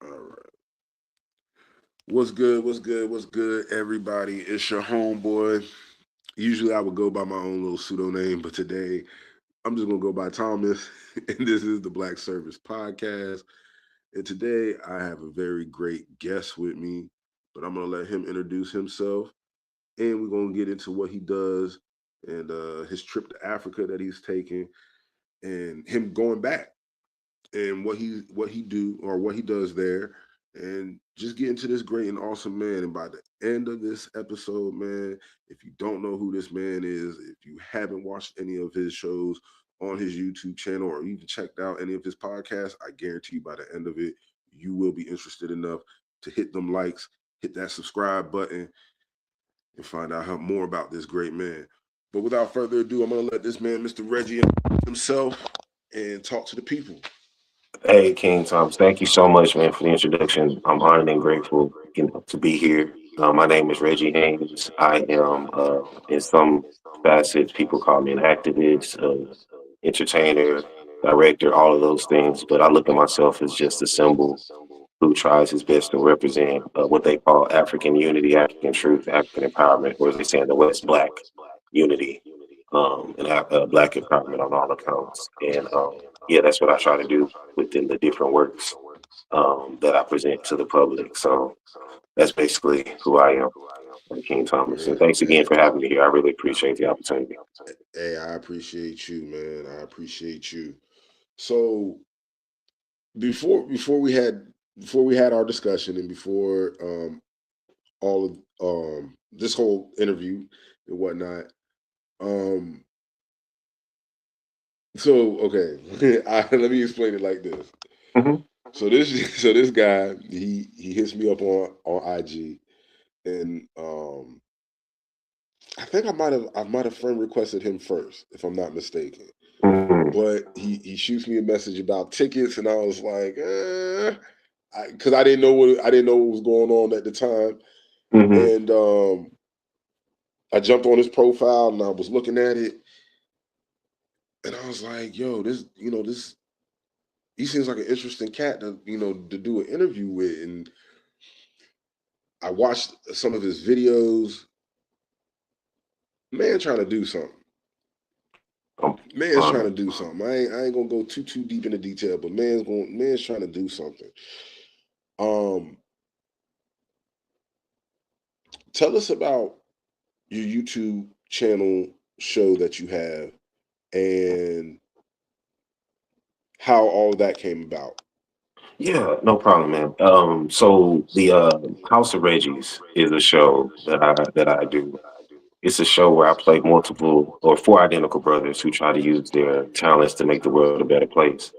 All right. What's good? What's good? What's good, everybody? It's your homeboy. Usually I would go by my own little pseudo name, but today I'm just gonna go by Thomas. And this is the Black Service Podcast. And today I have a very great guest with me, but I'm gonna let him introduce himself and we're gonna get into what he does and his trip to Africa that he's taking and him going back and what he do or what he does there and just get into this great and awesome man. And by the end of this episode, man, if you don't know who this man is, if you haven't watched any of his shows on his YouTube channel or even checked out any of his podcasts, I guarantee you by the end of it, you will be interested enough to hit them likes, hit that subscribe button, and find out how more about this great man. But without further ado, I'm gonna let this man, Mr. Reggie, himself and talk to the people. Hey, King Thomas, thank you so much, man, for the introduction. I'm honored and grateful, to be here. My name is Reggie Haynes. I am, in some facets, people call me an activist, entertainer, director, all of those things. But I look at myself as just a symbol who tries his best to represent what they call African unity, African truth, African empowerment, or as they say in the West, Black unity, and Black empowerment on all accounts. And yeah, that's what I try to do within the different works that I present to the public. So that's basically who I am, King Thomas. And Yeah, thanks again hey, for having me here. I really appreciate the opportunity. hey, I appreciate you, man. I appreciate you. So before we had our discussion and before all of this whole interview and whatnot, um, so okay, let me explain it like this. Hmm. So this guy he hits me up on IG and I think I might have friend requested him first if I'm not mistaken. Hmm. But he shoots me a message about tickets, and I was like, because I didn't know what was going on at the time, Hmm. and I jumped on his profile and I was looking at it, and I was like, yo, this he seems like an interesting cat to do an interview with, and I watched some of his videos. Man, trying to do something. Um, Man's trying to do something. I ain't gonna go too deep into detail, but man's trying to do something. Um, Tell us about your YouTube channel show that you have and how all of that came about. yeah, no problem, man. So the House of Reggies is a show that I do. It's a show where I play multiple or four identical brothers who try to use their talents to make the world a better place.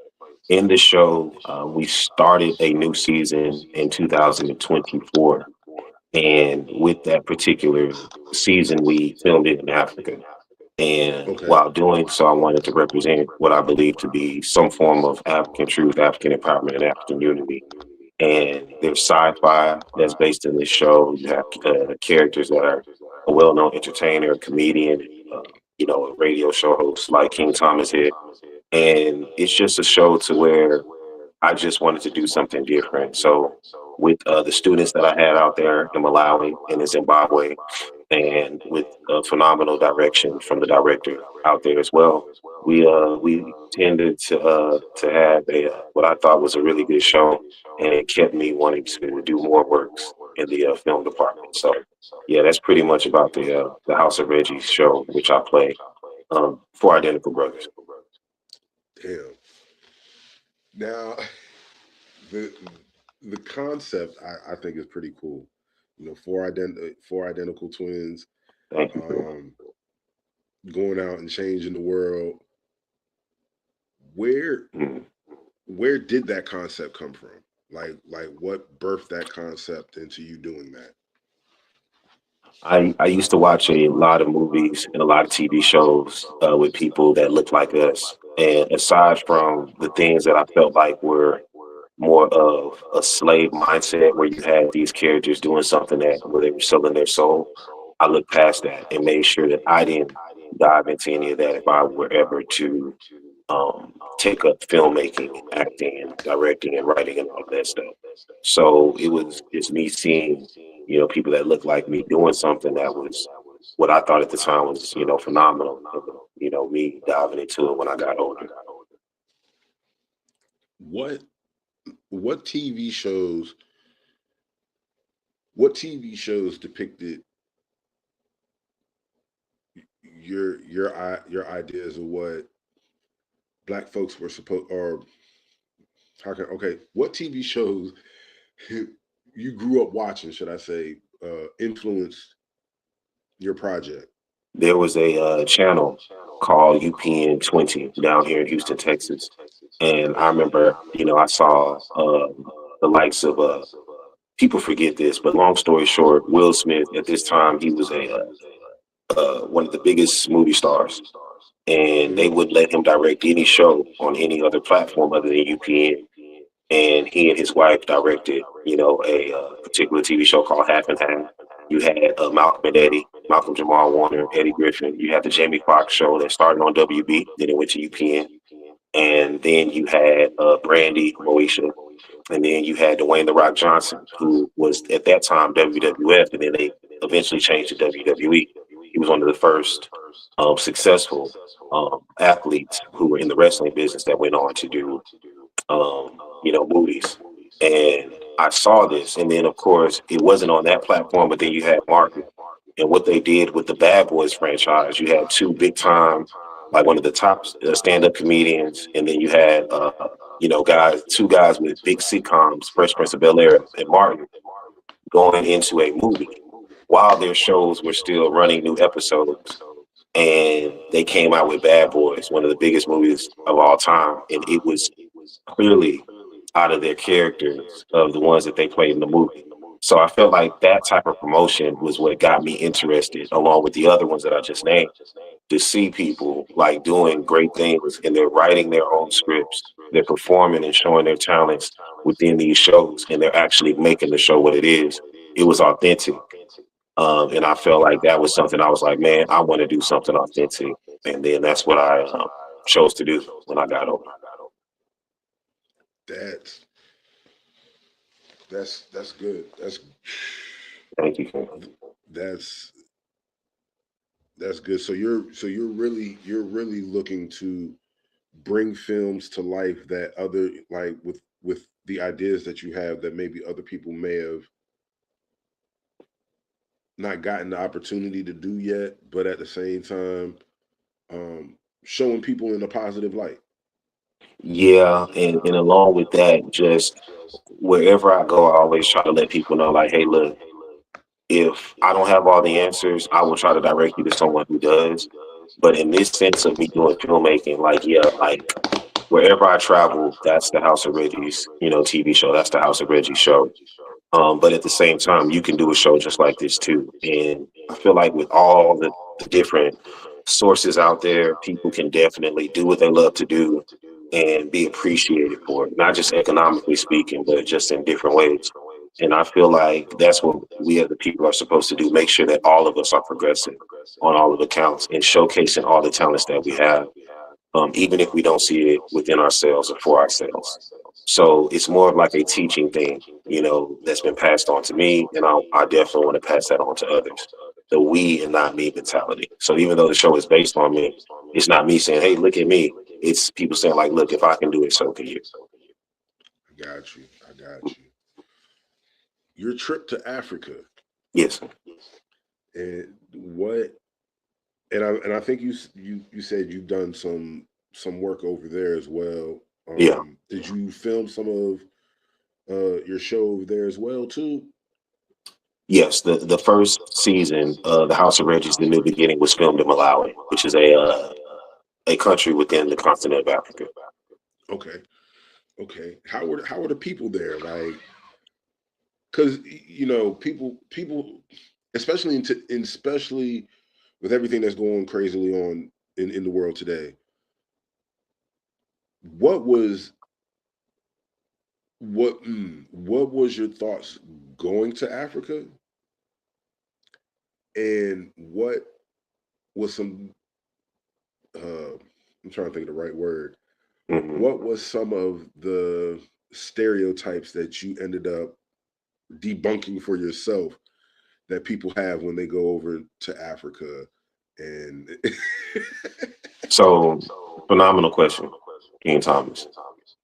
In the show, we started a new season in 2024. And with that particular season, we filmed it in Africa. And Okay. while doing so, I wanted to represent what I believe to be some form of African truth, African empowerment, and African unity. And there's sci-fi that's based in this show. You have characters that are a well-known entertainer, a comedian, uh, a radio show host like King Thomas here. And it's just a show to where I just wanted to do something different. So with the students that I had out there in Malawi and in Zimbabwe, and with phenomenal direction from the director out there as well, we tended to have a what I thought was a really good show, and it kept me wanting to do more works in the film department. So yeah, that's pretty much about the House of Reggie show, which I play for Identical Brothers. Damn. Now the the concept I think is pretty cool. Four identical twins Thank you. um, going out and changing the world. Where Mhm. where did that concept come from? Like what birthed that concept into you doing that? I used to watch a lot of movies and a lot of TV shows with people that looked like us. And aside from the things that I felt like were more of a slave mindset where you had these characters doing something that where they were selling their soul, I looked past that and made sure that I didn't dive into any of that if I were ever to take up filmmaking, acting, and directing, and writing, and all of that stuff. So it was just me seeing, people that looked like me doing something that was what I thought at the time was, phenomenal. And, me diving into it when I got older. What what TV shows what TV shows depicted your ideas of what black folks were supposed, or how can, okay, what TV shows you grew up watching, should I say, influenced your project? There was a channel called UPN 20 down here in Houston, Texas. And I remember, I saw the likes of, people forget this, but long story short, Will Smith, at this time, he was one of the biggest movie stars. And they would let him direct any show on any other platform other than UPN. And he and his wife directed, a particular TV show called Half and Half. You had Malcolm and Eddie, Malcolm Jamal Warner, Eddie Griffin. You had the Jamie Foxx show that started on WB, then it went to UPN. And then you had Brandy, Moesha, and then you had Dwayne The Rock Johnson, who was at that time WWF, and then they eventually changed to WWE. He was one of the first successful athletes who were in the wrestling business that went on to do movies. And I saw this, and then of course it wasn't on that platform, but then you had Martin and what they did with the Bad Boys franchise. You had two big time, like one of the top stand up comedians, and then you had two guys with big sitcoms, Fresh Prince of Bel Air and Martin, going into a movie while their shows were still running new episodes. And they came out with Bad Boys, one of the biggest movies of all time, and it was clearly out of their characters of the ones that they played in the movie. So I felt like that type of promotion was what got me interested, along with the other ones that I just named, to see people like doing great things and they're writing their own scripts, they're performing and showing their talents within these shows, and they're actually making the show what it is. It was authentic. And I felt like that was something I was like, man, I want to do something authentic. And then that's what I chose to do when I got older. That's that's good. Thank you. That's that's good. So you're really looking to bring films to life that other, like, with the ideas that you have that maybe other people may have not gotten the opportunity to do yet, but at the same time, showing people in a positive light. Yeah, and along with that, just wherever I go, I always try to let people know, like, hey, look, if I don't have all the answers, I will try to direct you to someone who does. But in this sense of me doing filmmaking, like, yeah, like wherever I travel, that's the House of Reggie's, TV show. That's the House of Reggie show. But at the same time, you can do a show just like this too. And I feel like with all the different sources out there, people can definitely do what they love to do and be appreciated for it, not just economically speaking, but just in different ways. And I feel like that's what we as the people are supposed to do, make sure that all of us are progressive on all of the counts and showcasing all the talents that we have, even if we don't see it within ourselves or for ourselves. So it's more of like a teaching thing, that's been passed on to me, and I definitely want to pass that on to others. The we and not me mentality. So even though the show is based on me, it's not me saying, "Hey, look at me." It's people saying, "Like, look, if I can do it, so can you." I got you. I got you. Your trip to Africa, Yes. and what, and I think you said you've done some work over there as well. Yeah. Did you film some of your show over there as well too? Yes. The first season of The House of Reggie's The New Beginning was filmed in Malawi, which is a country within the continent of Africa. Okay, okay. How were the people there? Like, because people, especially especially with everything that's going crazily on in the world today. What was what was your thoughts going to Africa, and what was some I'm trying to think of the right word. Hmm. what was some of the stereotypes that you ended up debunking for yourself that people have when they go over to Africa? And So, phenomenal question, King Thomas.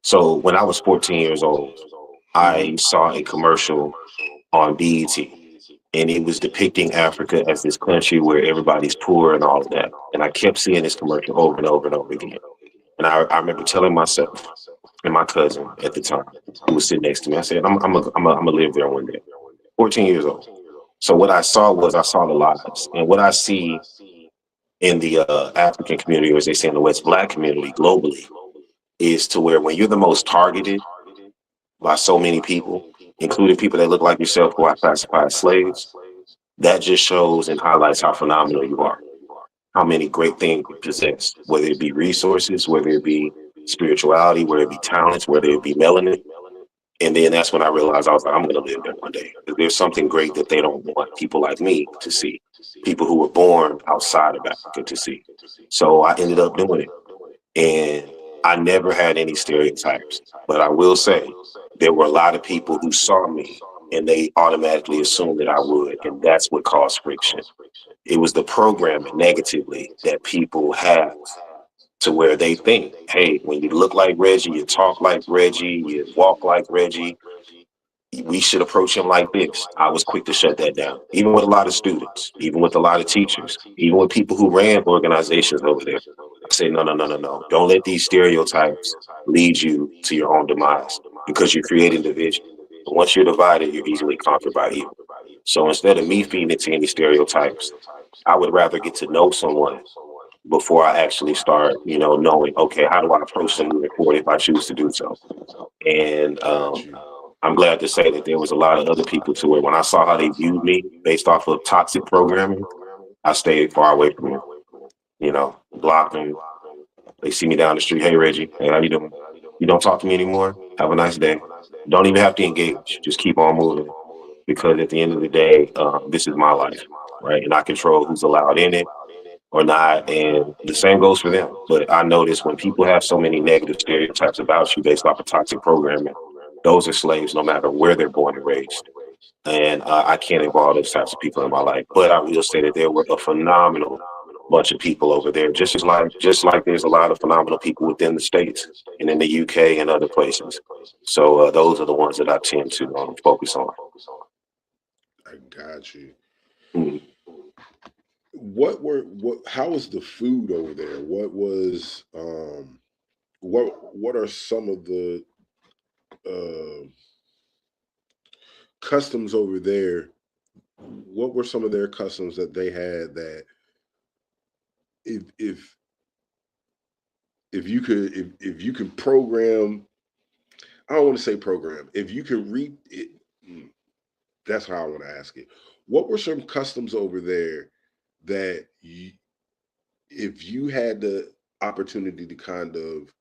So, when I was 14 years old, I saw a commercial on BET, and it was depicting Africa as this country where everybody's poor and all of that. And I kept seeing this commercial over and over and over again. And I remember telling myself and my cousin at the time, who was sitting next to me, I said, I'm gonna live there one day. 14 years old. So what I saw was I saw the lives, and what I see in the African community, or as they say in the West Black community globally, is to where when you're the most targeted by so many people, including people that look like yourself who I classify as slaves, that just shows and highlights how phenomenal you are, how many great things you possess, whether it be resources, whether it be spirituality, whether it be talents, whether it be melanin. And then that's when I realized I was like, I'm going to live there one day. There's something great that they don't want people like me to see, people who were born outside of Africa to see. So I ended up doing it. And I never had any stereotypes. But I will say there were a lot of people who saw me and they automatically assumed that I would. And that's what caused friction. It was the programming negatively that people have to where they think, hey, when you look like Reggie, you talk like Reggie, you walk like Reggie, we should approach him like this. I was quick to shut that down, even with a lot of students, even with a lot of teachers, even with people who ran organizations over there. I say, no, no, no, no, no. Don't let these stereotypes lead you to your own demise because you're creating division. And once you're divided, you're easily conquered by evil. So instead of me feeding into any stereotypes, I would rather get to know someone before I actually start, knowing, okay, how do I approach them moving forward if I choose to do so? And got you. I'm glad to say that there was a lot of other people to where when I saw how they viewed me based off of toxic programming, I stayed far away from them, blocked them. They see me down the street, hey, Reggie, hey, how you doing? You don't talk to me anymore? Have a nice day. Don't even have to engage. Just keep on moving because at the end of the day, this is my life, right? And I control who's allowed in it or not. And the same goes for them. But I notice when people have so many negative stereotypes about you based off of toxic programming, those are slaves no matter where they're born and raised. And I can't involve those types of people in my life. But I will say that there were a phenomenal bunch of people over there, just like there's a lot of phenomenal people within the States and in the UK and other places. So those are the ones that I tend to focus on. I got you. Mm. How was the food over there? What are some of the uh customs over there? What were some of their customs that they had that if if you could program, I don't want to say program, if you could read it, that's how I want to ask it. What were some customs over there that if you had the opportunity to kind of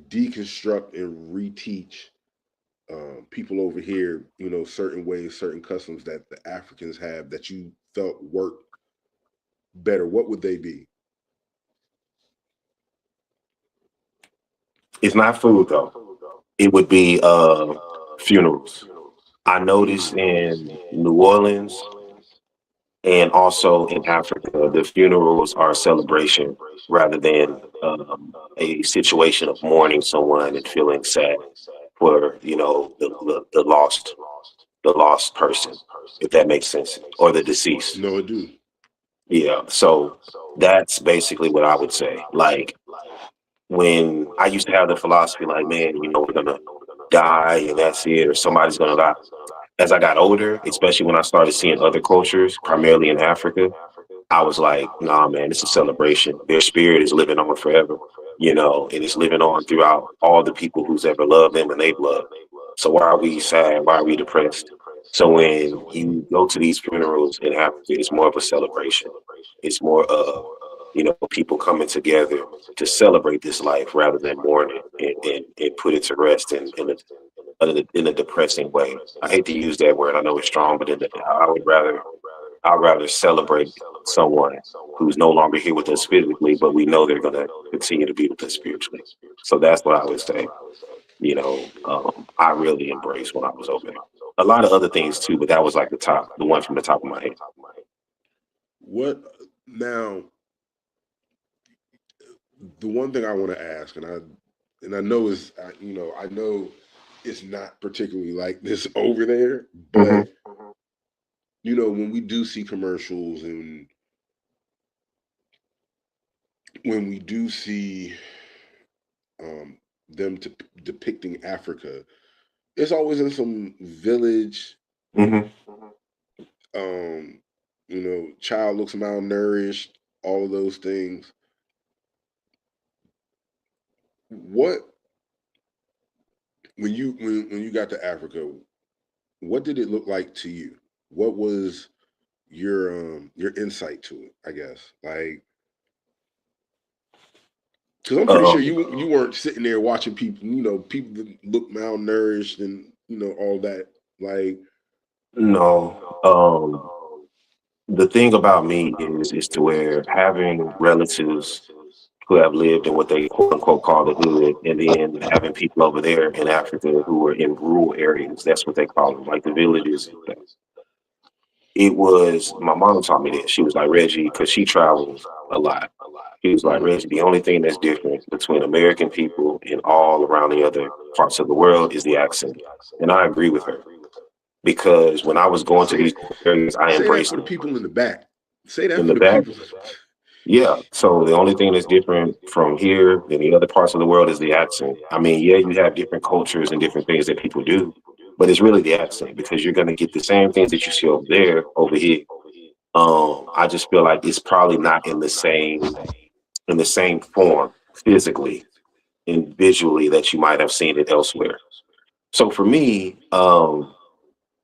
deconstruct and reteach people over here, certain ways, certain customs that the Africans have that you felt worked better, what would they be? It's not food though. It would be funerals. I noticed in New Orleans and also in Africa, the funerals are a celebration rather than a situation of mourning someone and feeling sad for the lost person, if that makes sense, or the deceased. No, it do. Yeah, so that's basically what I would say. Like when I used to have the philosophy, like, man, we're gonna die and that's it, or somebody's gonna die. As I got older, especially when I started seeing other cultures, primarily in Africa, I was like, nah, man, it's a celebration. Their spirit is living on forever, and it's living on throughout all the people who's ever loved them and they've loved. So why are we sad? Why are we depressed? So when you go to these funerals in Africa, it's more of a celebration. It's more of, people coming together to celebrate this life rather than mourn it and put it to rest in a depressing way. I hate to use that word. I know it's strong, but I would rather I'd rather celebrate someone who's no longer here with us physically, but we know they're going to continue to be with us spiritually. So that's what I would say. I really embraced when I was over there. A lot of other things too, but that was like the one from the top of my head. What now? The one thing I want to ask, and I know is I know it's not particularly like this over there, Hmm. but when we do see commercials and when we do see um, them depicting Africa, it's always in some village. Hmm. Um, child looks malnourished, all of those things. What when you got to Africa, what did it look like to you? What was your insight to it? I guess like because I'm pretty sure Um, you weren't sitting there watching people, people that look malnourished and all that. Like, no. The thing about me is to where having relatives who have lived in what they quote unquote call the hood, and then having people over there in Africa who are in rural areas. That's what they call them, like the villages and stuff. It was my mom taught me this. She was like, Reggie, because she travels a lot. She was like, mhm. Reggie, the only thing that's different between American people and all around the other parts of the world is the accent. And I agree with her because when I was going to say these areas, I say that embraced for the it. people in the back. Say that In for the the back, people. yeah. So the only thing that's different from here than the other parts of the world is the accent. I mean, yeah, you have different cultures and different things that people do, but it's really the accent because you're going to get the same things that you see over there over here. I just feel like it's probably not in the same form physically and visually that you might have seen it elsewhere. So for me,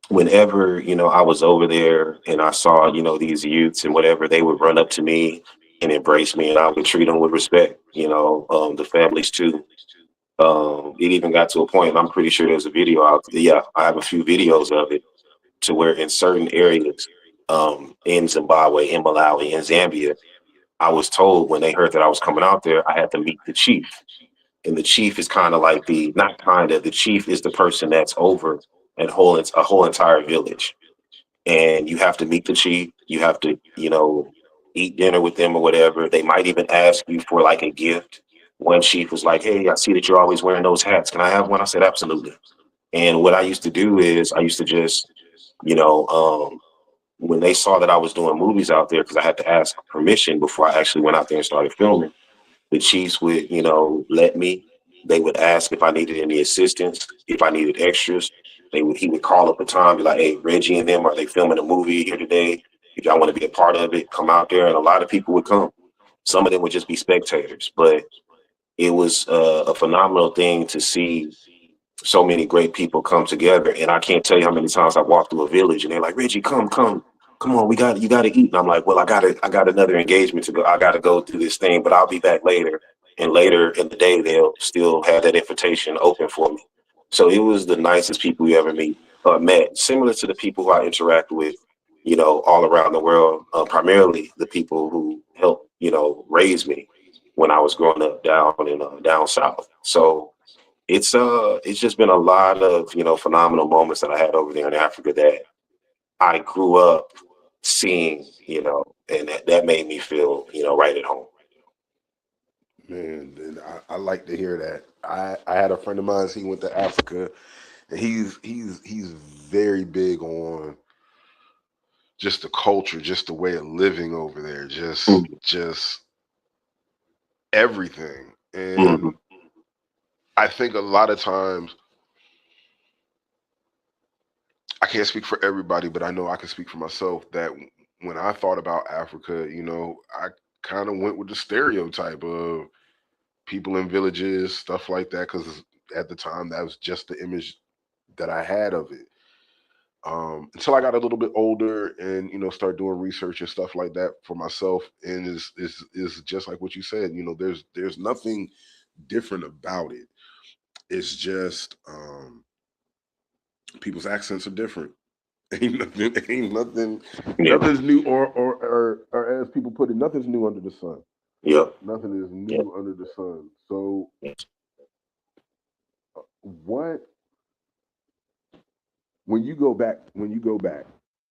whenever I was over there and I saw these youths and whatever, they would run up to me and embrace me, and I would treat them with respect. The families too. It even got to a point, and I'm pretty sure there's a video out. Yeah, I have a few videos of it to where in certain areas, in Zimbabwe, in Malawi, in Zambia, I was told when they heard that I was coming out there, I had to meet the chief. And the chief is kind of like not kind of, the chief is the person that's over a whole entire village. And you have to meet the chief. You have to, eat dinner with them or whatever. They might even ask you for like a gift. One chief was like, hey, I see that you're always wearing those hats. Can I have one? I said, absolutely. And what I used to do is I used to just, you know, um, when they saw that I was doing movies out there, because I had to ask permission before I actually went out there and started filming, the chiefs would, let me. They would ask if I needed any assistance, if I needed extras. He would call up a time, be like, hey, Reggie and them, are they filming a movie here today? If y'all want to be a part of it, come out there. And a lot of people would come. Some of them would just be spectators, but it was a phenomenal thing to see so many great people come together. And I can't tell you how many times I walked through a village and they're like, Reggie, come on, you gotta eat. And I'm like, well, I got another engagement to go. I gotta go do this thing, but I'll be back later. And later in the day, they'll still have that invitation open for me. So it was the nicest people you ever met, similar to the people who I interact with, all around the world, primarily the people who helped, raise me when I was growing up down in down south. So it's just been a lot of phenomenal moments that I had over there in Africa that I grew up seeing, and that made me feel right at home. Man, and I like to hear that. I had a friend of mine. He went to Africa, and he's very big on just the culture, just the way of living over there, Mm-hmm. just everything. Mm-hmm. And I think a lot of times I can't speak for everybody, but I know I can speak for myself that when I thought about Africa, I kind of went with the stereotype of people in villages, stuff like that, because at the time that was just the image that I had of it. Until I got a little bit older and start doing research and stuff like that for myself, and is just like what you said. There's nothing different about it. It's just people's accents are different. Ain't nothing, Yeah. nothing's new, or as people put it, nothing's new under the sun. Yep. Nothing is Yep. new under the sun. So, what when you go back,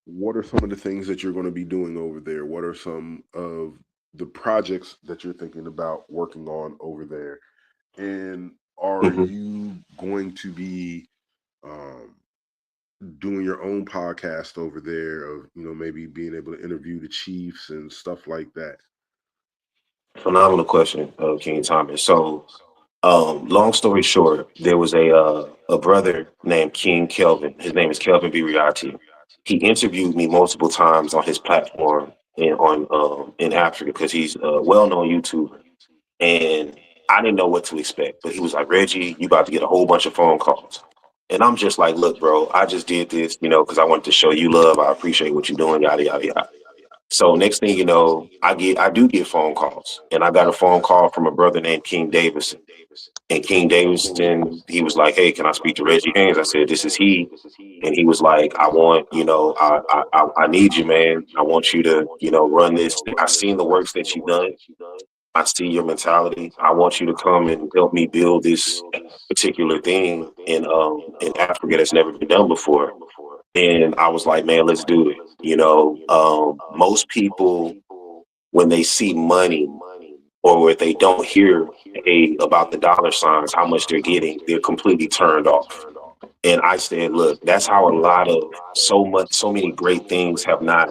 what are some of the things that you're going to be doing over there? What are some of the projects that you're thinking about working on over there? And are Hmm. you going to be um, doing your own podcast over there of maybe being able to interview the chiefs and stuff like that? Phenomenal question, King Thomas. So, long story short, there was a brother named King Kelvin. His name is Kelvin Biriati. He interviewed me multiple times on his platform in Africa because he's a well-known YouTuber. And I didn't know what to expect, but he was like, Reggie, you about to get a whole bunch of phone calls. And I'm just like, look, bro, I just did this, because I wanted to show you love. I appreciate what you're doing, yada, yada, yada. So next thing you know, I do get phone calls. And I got a phone call from a brother named King Davison. And King Davison, he was like, hey, can I speak to Reggie Haynes? I said, this is he. And he was like, I want, I need you, man. I want you to, run this. I've seen the works that you've done. I see your mentality. I want you to come and help me build this particular thing in Africa that's never been done before. And I was like, man, let's do it. Most people, when they see money or if they don't hear about the dollar signs, how much they're getting, they're completely turned off. And I said, look, that's how a lot of so many great things have not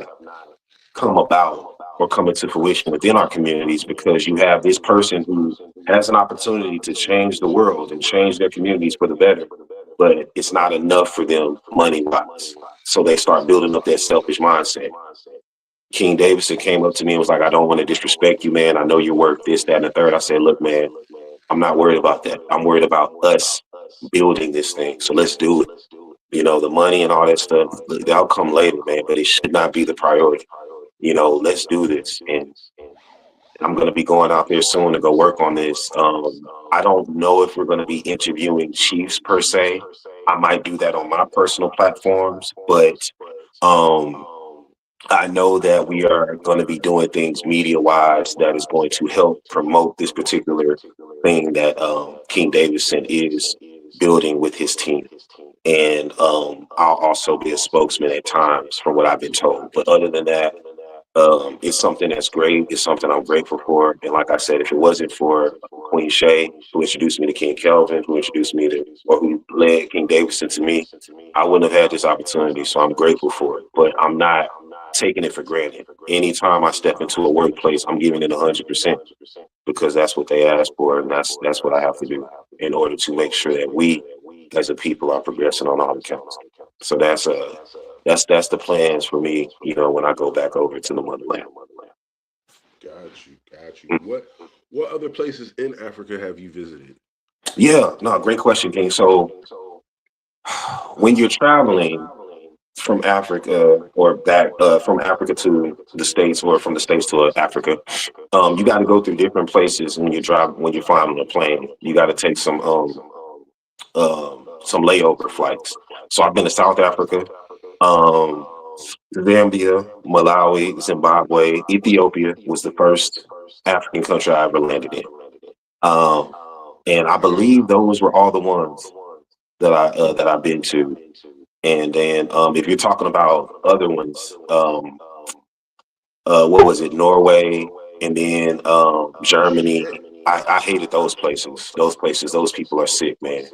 come about or come into fruition within our communities, because you have this person who has an opportunity to change the world and change their communities for the better, but it's not enough for them money wise. So they start building up that selfish mindset. King Davidson came up to me and was like, I don't want to disrespect you, man. I know your work, this, that, and the third. I said, look, man, I'm not worried about that. I'm worried about us building this thing. So let's do it. The money and all that stuff, that'll come later, man, but it should not be the priority. Let's do this. And I'm going to be going out there soon to go work on this. I don't know if we're going to be interviewing chiefs per se. I might do that on my personal platforms, but um, I know that we are going to be doing things media wise that is going to help promote this particular thing that King Davidson is building with his team. And I'll also be a spokesman at times from what I've been told. But other than that, it's something that's great. It's something I'm grateful for. And like I said, if it wasn't for Queen Shay, who introduced me to King Kelvin, who introduced me to, or who led King Davidson to me, I wouldn't have had this opportunity. So I'm grateful for it. But I'm not taking it for granted. Anytime I step into a workplace, I'm giving it 100% because that's what they asked for, and that's what I have to do in order to make sure that we, as a people, are progressing on all accounts. So that's the plans for me. When I go back over to the motherland. Got you, got you. What other places in Africa have you visited? Yeah, no, great question, King. So when you're traveling from Africa or back from Africa to the States or from the States to Africa, you got to go through different places when you're flying on a plane. You got to take some layover flights. So I've been to South Africa, um, Zambia, Malawi, Zimbabwe, Ethiopia was the first African country I ever landed in. Um, and I believe those were all the ones that I've been to. And then if you're talking about other ones, what was it, Norway, and then Germany. I hated those places. Those people are sick, man.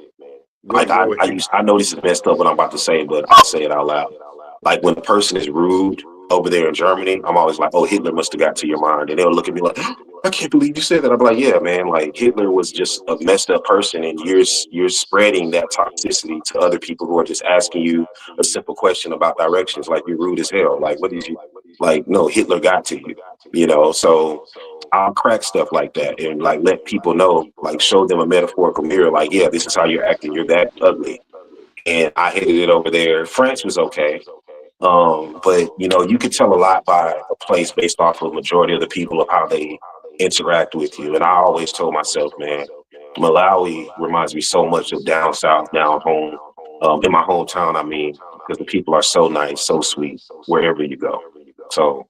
Like I know this is messed up what I'm about to say, but I'll say it out loud. Like when a person is rude over there in Germany, I'm always like, oh, Hitler must have got to your mind. And they'll look at me like, I can't believe you said that. I'm like, yeah, man, like Hitler was just a messed up person, and you're spreading that toxicity to other people who are just asking you a simple question about directions. Like, you're rude as hell. Like, what did you like? No, Hitler got to you, so I'll crack stuff like that and like let people know, like show them a metaphorical mirror, like, yeah, this is how you're acting, you're that ugly. And I hated it over there. France was okay. But you could tell a lot by a place based off of the majority of the people of how they interact with you. And I always told myself, man, Malawi reminds me so much of down south, down home. In my hometown, I mean, because the people are so nice, so sweet, wherever you go. So,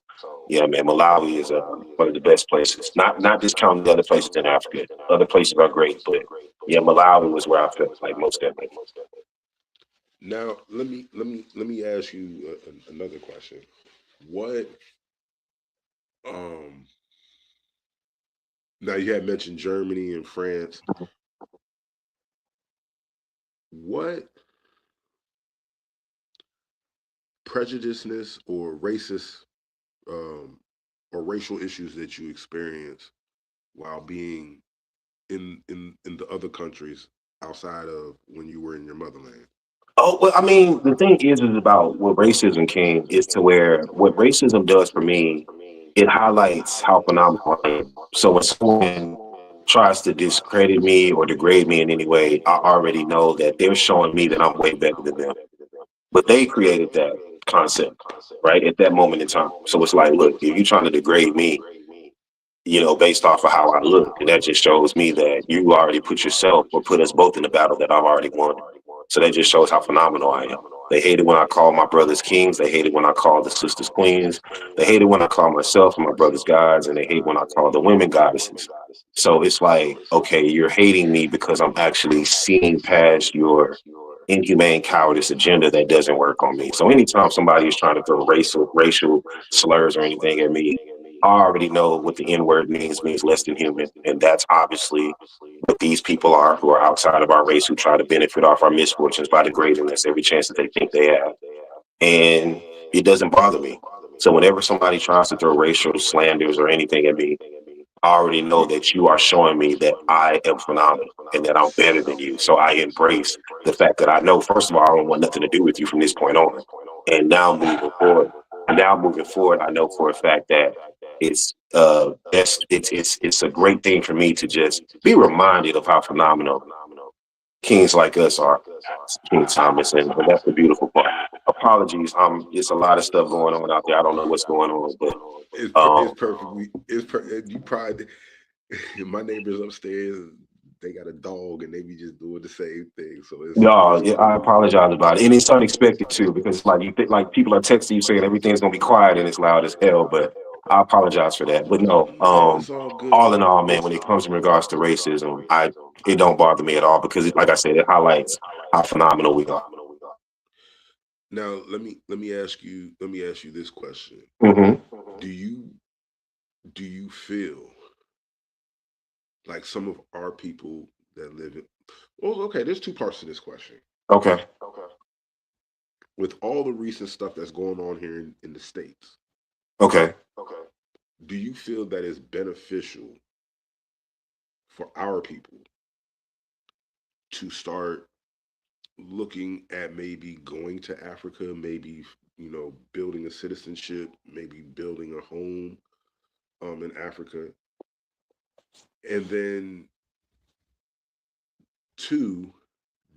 yeah, man, Malawi is one of the best places. Not discounting the other places in Africa. Other places are great, but yeah, Malawi was where I felt like most definitely. Now, let me ask you another question. What um now you had mentioned Germany and France. What prejudiceness um or racial issues that you experience while being in the other countries outside of when you were in your motherland? Oh, well, I mean, the thing is about what racism came is to where what racism does for me, it highlights how phenomenal I am. So when someone tries to discredit me or degrade me in any way, I already know that they're showing me that I'm way better than them. But they created that concept, right, at that moment in time. So it's like, look, if you're trying to degrade me, based off of how I look. And that just shows me that you already put yourself or put us both in the battle that I've already won. So that just shows how phenomenal I am. They hate it when I call my brothers kings. They hate it when I call the sisters queens. They hate it when I call myself and my brothers gods. And they hate when I call the women goddesses. So it's like, okay, you're hating me because I'm actually seeing past your inhumane cowardice agenda that doesn't work on me. So anytime somebody is trying to throw racial slurs or anything at me, I already know what the N word means less than human. And that's obviously what these people are who are outside of our race who try to benefit off our misfortunes by degrading us every chance that they think they have. And it doesn't bother me. So whenever somebody tries to throw racial slanders or anything at me, I already know that you are showing me that I am phenomenal and that I'm better than you. So I embrace the fact that I know, first of all, I don't want nothing to do with you from this point on. And now moving forward, I know for a fact that it's a great thing for me to just be reminded of how phenomenal kings like us are, King Thomas, and that's the beautiful part. Apologies, it's a lot of stuff going on out there. I don't know what's going on, but It's um, perfectly you probably my neighbors upstairs, they got a dog and they be just doing the same thing. So no, it's yeah, I cool. apologize about it, and it's unexpected too because like you think like people are texting you saying everything's gonna be quiet and it's loud as hell, but I apologize for that. But no, No, it's all good. all in all, man, when it comes in regards to racism, it don't bother me at all because, like I said, it highlights how phenomenal we are. Now let me ask you this question. Hmm. Do you do you feel like some of our people that live in well, okay, there's two parts to this question. Okay. With all the recent stuff that's going on here in the States, Okay. do you feel that it's beneficial for our people to start looking at maybe going to Africa, maybe building a citizenship, maybe building a home in Africa, and then two,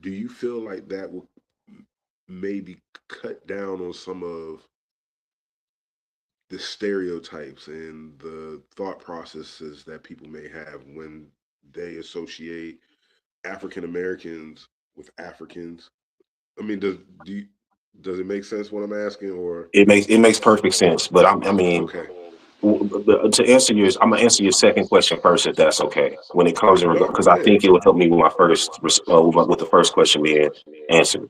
do you feel like that will maybe cut down on some of the stereotypes and the thought processes that people may have when they associate African Americans with Africans? I mean, does it make sense what I'm asking, or It makes perfect sense, but I mean, okay? I'm gonna answer your second question first, if that's okay. When it comes in regard, No, because go I ahead. think it will help me with my with the first question being answered.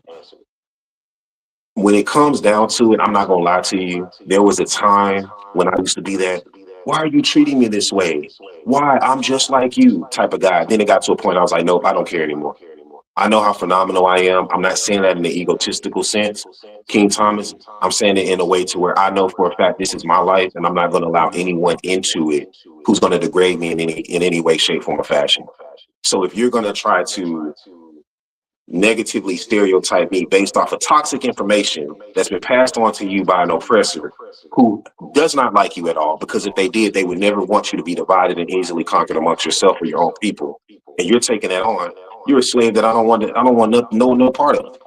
When it comes down to it, I'm not gonna lie to you. There was a time when I used to be that. Why are you treating me this way? Why? I'm just like you type of guy. Then it got to a point I was like, nope, I don't care anymore. I know how phenomenal I am. I'm not saying that in the egotistical sense, King Thomas. I'm saying it in a way to where I know for a fact this is my life, and I'm not going to allow anyone into it who's going to degrade me in any way, shape, form, or fashion. So if you're going to try to negatively stereotype me based off of toxic information that's been passed on to you by an oppressor who does not like you at all, because if they did, they would never want you to be divided and easily conquered amongst yourself or your own people. And you're taking that on. You're a slave that I don't want no part of.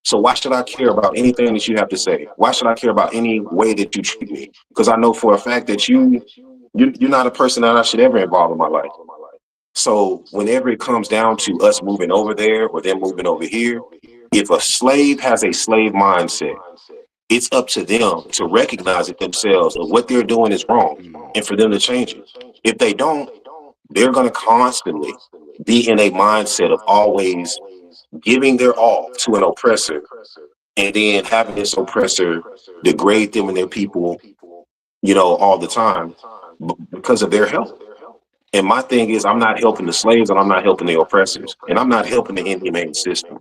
So why should I care about anything that you have to say? Why should I care about any way that you treat me? Because I know for a fact that you're not a person that I should ever involve in my life. So whenever it comes down to us moving over there or them moving over here, If a slave has a slave mindset, it's up to them to recognize it themselves of what they're doing is wrong and for them to change it. If they don't, they're going to constantly be in a mindset of always giving their all to an oppressor and then having this oppressor degrade them and their people, all the time because of their help. And my thing is, I'm not helping the slaves and I'm not helping the oppressors and I'm not helping the inhumane system.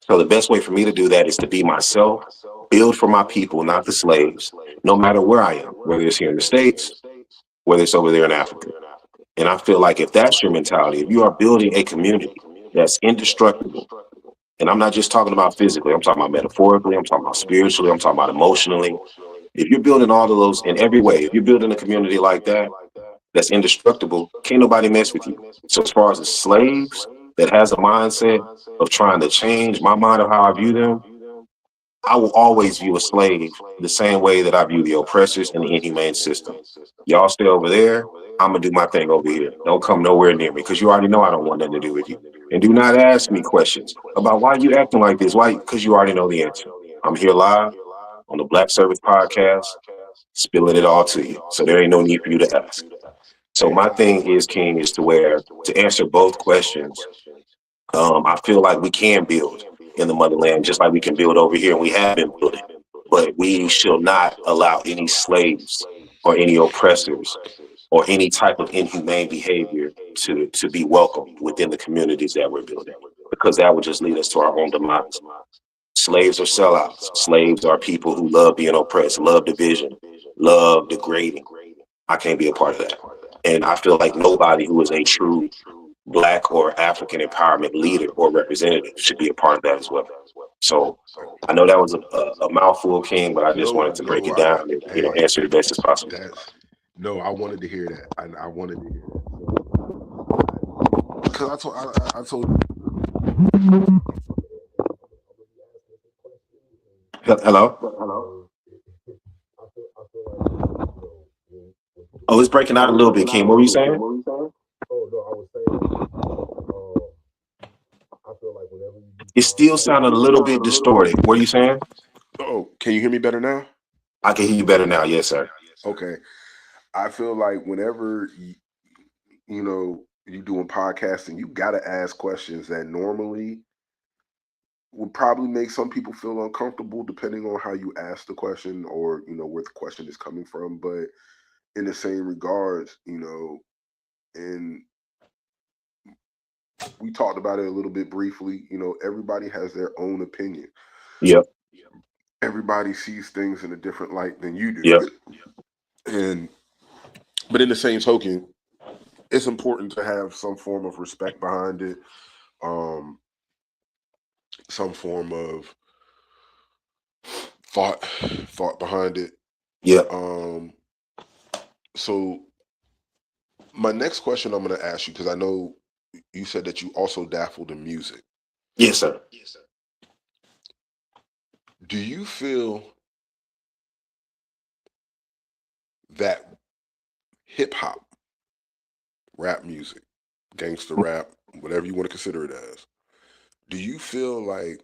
So the best way for me to do that is to be myself, build for my people, not the slaves, no matter where I am, whether it's here in the States, whether it's over there in Africa. And I feel like if that's your mentality, if you are building a community that's indestructible, and I'm not just talking about physically, I'm talking about metaphorically, I'm talking about spiritually, I'm talking about emotionally. If you're building all of those in every way, if you're building a community like that, that's indestructible, can't nobody mess with you. So as far as the slaves that has a mindset of trying to change my mind of how I view them, I will always view a slave the same way that I view the oppressors and the inhumane system. Y'all stay over there. I'm gonna do my thing over here. Don't come nowhere near me because you already know I don't want nothing to do with you. And do not ask me questions about why you acting like this. Why? Because you already know the answer. I'm here live on the Black Service podcast, spilling it all to you. So there ain't no need for you to ask. So my thing is, King, is to where to answer both questions. I feel like we can build in the motherland just like we can build over here, and we have been building. But we shall not allow any slaves or any oppressors or any type of inhumane behavior to be welcomed within the communities that we're building, because that would just lead us to our own demise. Slaves are sellouts. Slaves are people who love being oppressed, love division, love degrading. I can't be a part of that. And I feel like nobody who is a true Black or African empowerment leader or representative should be a part of that as well. So I know that was a mouthful, King, but I just wanted to break it down and Hey, answer the best as possible. that's no. I wanted to hear that. I wanted to hear that because I told. Hello? Oh, it's breaking out a little bit, King. What were you saying? Oh no, I was saying. I feel like whenever you. It still sounded a little bit distorted. What are you saying? Oh, can you hear me better now? I can hear you better now. Yes, sir. Okay. I feel like whenever you doing podcasting, you got to ask questions that normally would probably make some people feel uncomfortable, depending on how you ask the question or where the question is coming from. But in the same regards, and we talked about it a little bit briefly. Everybody has their own opinion. Yep. Everybody sees things in a different light than you do. Yep. But in the same token, it's important to have some form of respect behind it, some form of thought behind it. Yeah. So my next question I'm going to ask you, because I know you said that you also daffled in music. Yes, sir. Do you feel that hip hop, rap music, gangster rap, whatever you want to consider it as, do you feel like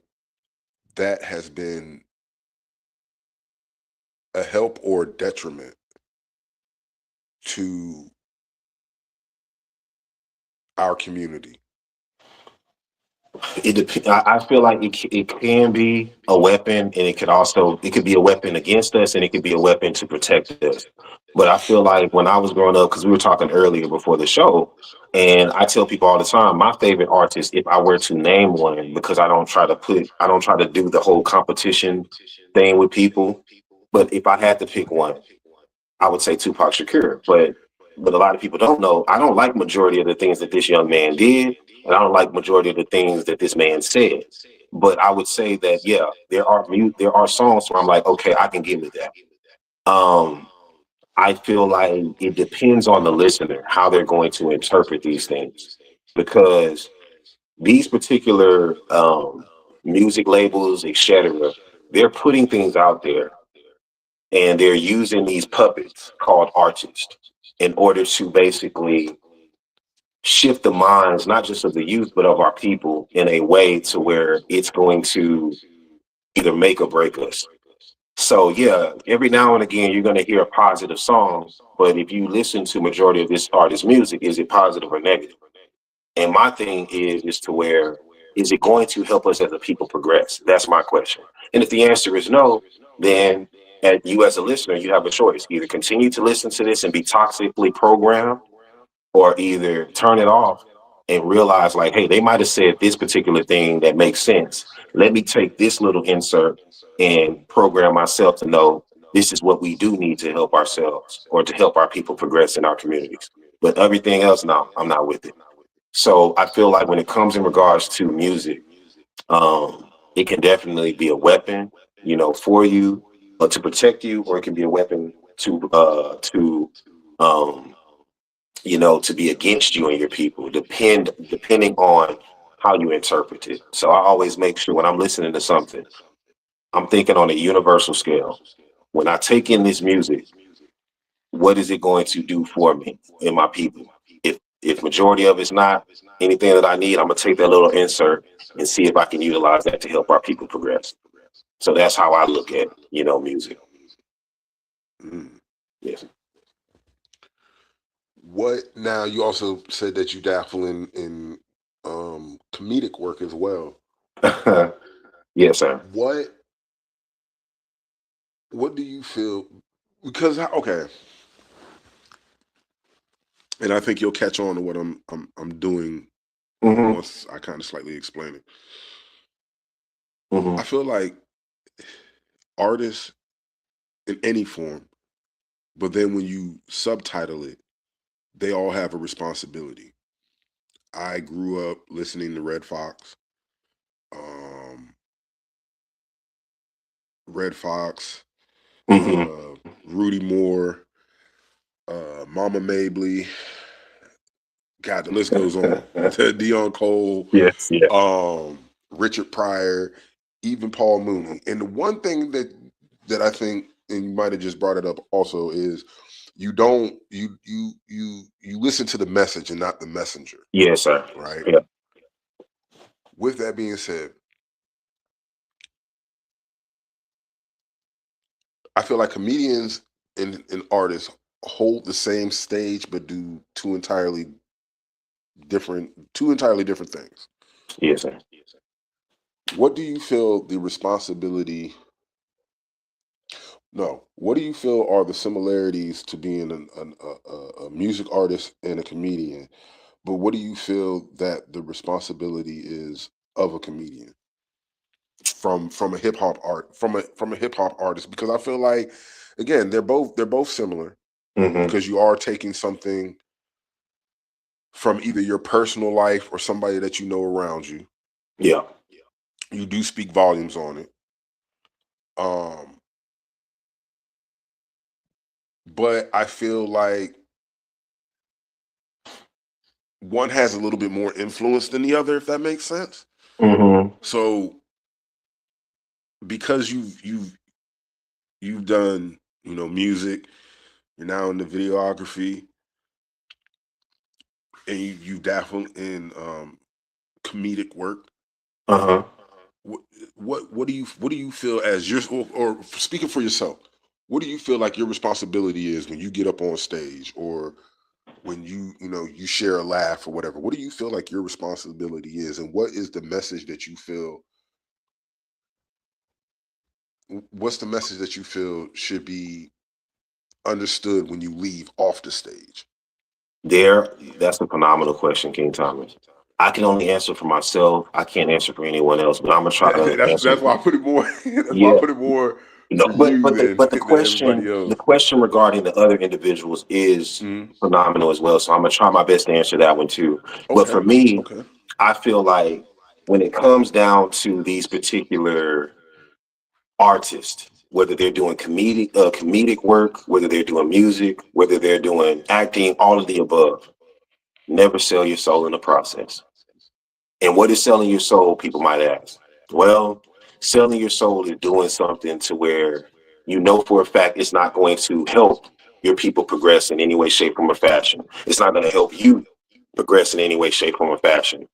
that has been a help or detriment to our community? I feel like it can be a weapon, and it could be a weapon against us, and it could be a weapon to protect us. But I feel like when I was growing up, because we were talking earlier before the show, and I tell people all the time, my favorite artist, if I were to name one, because I don't try to do the whole competition thing with people. But if I had to pick one, I would say Tupac Shakur. But a lot of people don't know. I don't like majority of the things that this young man did, and I don't like majority of the things that this man said. But I would say that yeah, there are songs where I'm like, okay, I can give with that. I feel like it depends on the listener how they're going to interpret these things, because these particular music labels, etc., they're putting things out there, and they're using these puppets called artists in order to basically shift the minds, not just of the youth, but of our people in a way to where it's going to either make or break us. So yeah, every now and again, you're going to hear a positive song, but if you listen to majority of this artist's music, is it positive or negative? And my thing is to where, is it going to help us as a people progress? That's my question. And if the answer is no, then at you as a listener, you have a choice. Either continue to listen to this and be toxically programmed, or either turn it off and realize like, hey, they might have said this particular thing that makes sense. Let me take this little insert and program myself to know this is what we do need to help ourselves or to help our people progress in our communities. But everything else, no, I'm not with it. So I feel like when it comes in regards to music, it can definitely be a weapon, you know, for you or to protect you, or it can be a weapon to um, you know, to be against you and your people, depending on how you interpret it. So I always make sure when I'm listening to something, I'm thinking on a universal scale. When I take in this music, what is it going to do for me and my people? If majority of it's not anything that I need, I'm gonna take that little insert and see if I can utilize that to help our people progress. So that's how I look at, you know, music. Mm. Yes. What now? You also said that you dabble in comedic work as well. Yes, sir. What what do you feel? Because okay, and I think you'll catch on to what I'm doing Hmm. once I kind of slightly explain it. Hmm. I feel like artists in any form, but then when you subtitle it, they all have a responsibility. I grew up listening to Red Fox, um, Red Fox, Hmm. Rudy Moore, Mama Mabley. God, the list goes on. Dion Cole, Yes, yeah. Richard Pryor, even Paul Mooney. And the one thing that I think, and you might have just brought it up also, is you don't you listen to the message and not the messenger, Yes, sir. right? Yeah. With that being said, I feel like comedians and artists hold the same stage but do two entirely different things. Yes, sir. What do you feel the responsibility No. What do you feel are the similarities to being a music artist and a comedian? But what do you feel that the responsibility is of a comedian from a hip hop artist? Because I feel like again they're both similar Hmm. because you are taking something from either your personal life or somebody that you know around you. Yeah. You do speak volumes on it. Um, but I feel like one has a little bit more influence than the other, if that makes sense. Hmm. So because you've done music, you're now in the videography, and you dabble in comedic work. Uh-huh. What what do you feel as your or speaking for yourself? What do you feel like your responsibility is when you get up on stage or when you share a laugh or whatever? What do you feel like your responsibility is, and what is the message that you feel what's the message that you feel should be understood when you leave off the stage? That's a phenomenal question, King Thomas. I can only answer for myself. I can't answer for anyone else, but I'm gonna try to That's answer. that's why I put it more. That's why I Yeah. put it more No, for but you the than everybody question else. the question regarding the other individuals is Mhm. phenomenal as well. So I'm gonna try my best to answer that one too. But Okay. for me, Okay. I feel like when it comes down to these particular artists, whether they're doing comedic work, whether they're doing music, whether they're doing acting, all of the above, never sell your soul in the process. And what is selling your soul, people might ask? Well, selling your soul is doing something to where you know for a fact it's not going to help your people progress in any way, shape, form, or fashion. It's not going to help you. progress in any way, shape, form, or fashion.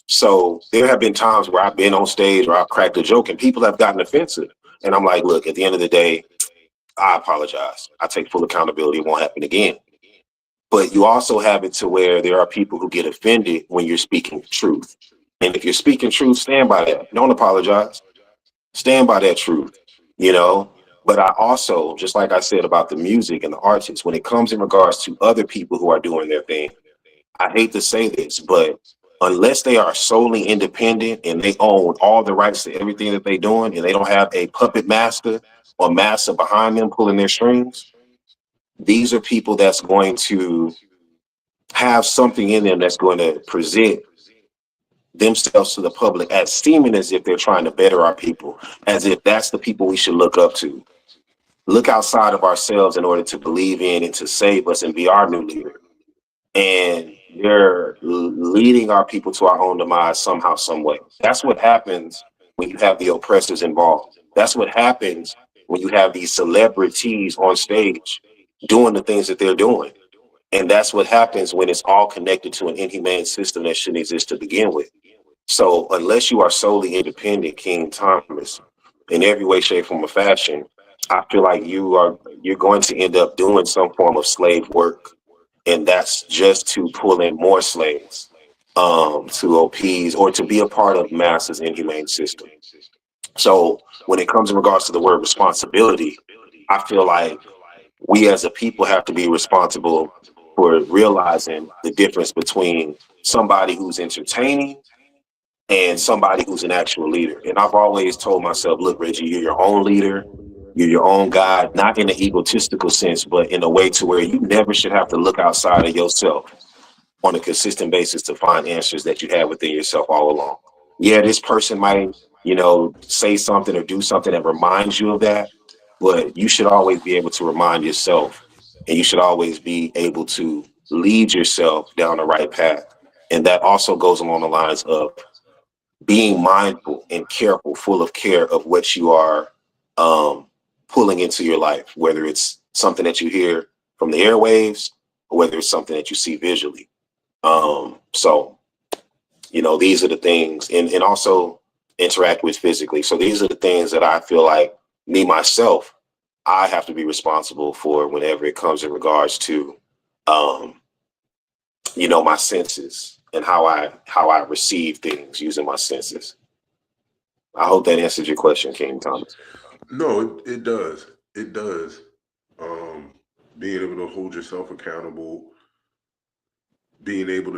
So there have been times where I've been on stage or I've cracked a joke and people have gotten offensive. And I'm like, look, at the end of the day, I apologize. I take full accountability. It won't happen again. But you also have it to where there are people who get offended when you're speaking truth. And if you're speaking truth, stand by that. Don't apologize. Stand by that truth, you know. But I also, just like I said about the music and the artists, when it comes in regards to other people who are doing their thing, I hate to say this, but unless they are solely independent and they own all the rights to everything that they're doing and they don't have a puppet master or master behind them pulling their strings, these are people that's going to have something in them that's going to present themselves to the public as seeming as if they're trying to better our people, as if that's the people we should look up to. Look outside of ourselves in order to believe in and to save us and be our new leader. And they're leading our people to our own demise somehow, some way. That's what happens when you have the oppressors involved. That's what happens when you have these celebrities on stage doing the things that they're doing. And that's what happens when it's all connected to an inhumane system that shouldn't exist to begin with. So unless you are solely independent, King Thomas, in every way, shape, form, or fashion, I feel like you're going to end up doing some form of slave work, and that's just to pull in more slaves to appease or to be a part of masses inhumane system. So when it comes in regards to the word responsibility, I feel like we as a people have to be responsible for realizing the difference between somebody who's entertaining and somebody who's an actual leader. And I've always told myself, look, Reggie, you're your own leader. You're your own God, not in an egotistical sense, but in a way to where you never should have to look outside of yourself on a consistent basis to find answers that you have within yourself all along. Yeah, this person might, say something or do something that reminds you of that, but you should always be able to remind yourself, and you should always be able to lead yourself down the right path. And that also goes along the lines of being mindful and careful, full of care of what you are um, pulling into your life, whether it's something that you hear from the airwaves or whether it's something that you see visually. So, these are the things, and also interact with physically. So these are the things that I feel like me, myself, I have to be responsible for whenever it comes in regards to, um, my senses and how I receive things using my senses. I hope that answers your question, King Thomas. No, it does. It does. Um, Being able to hold yourself accountable, being able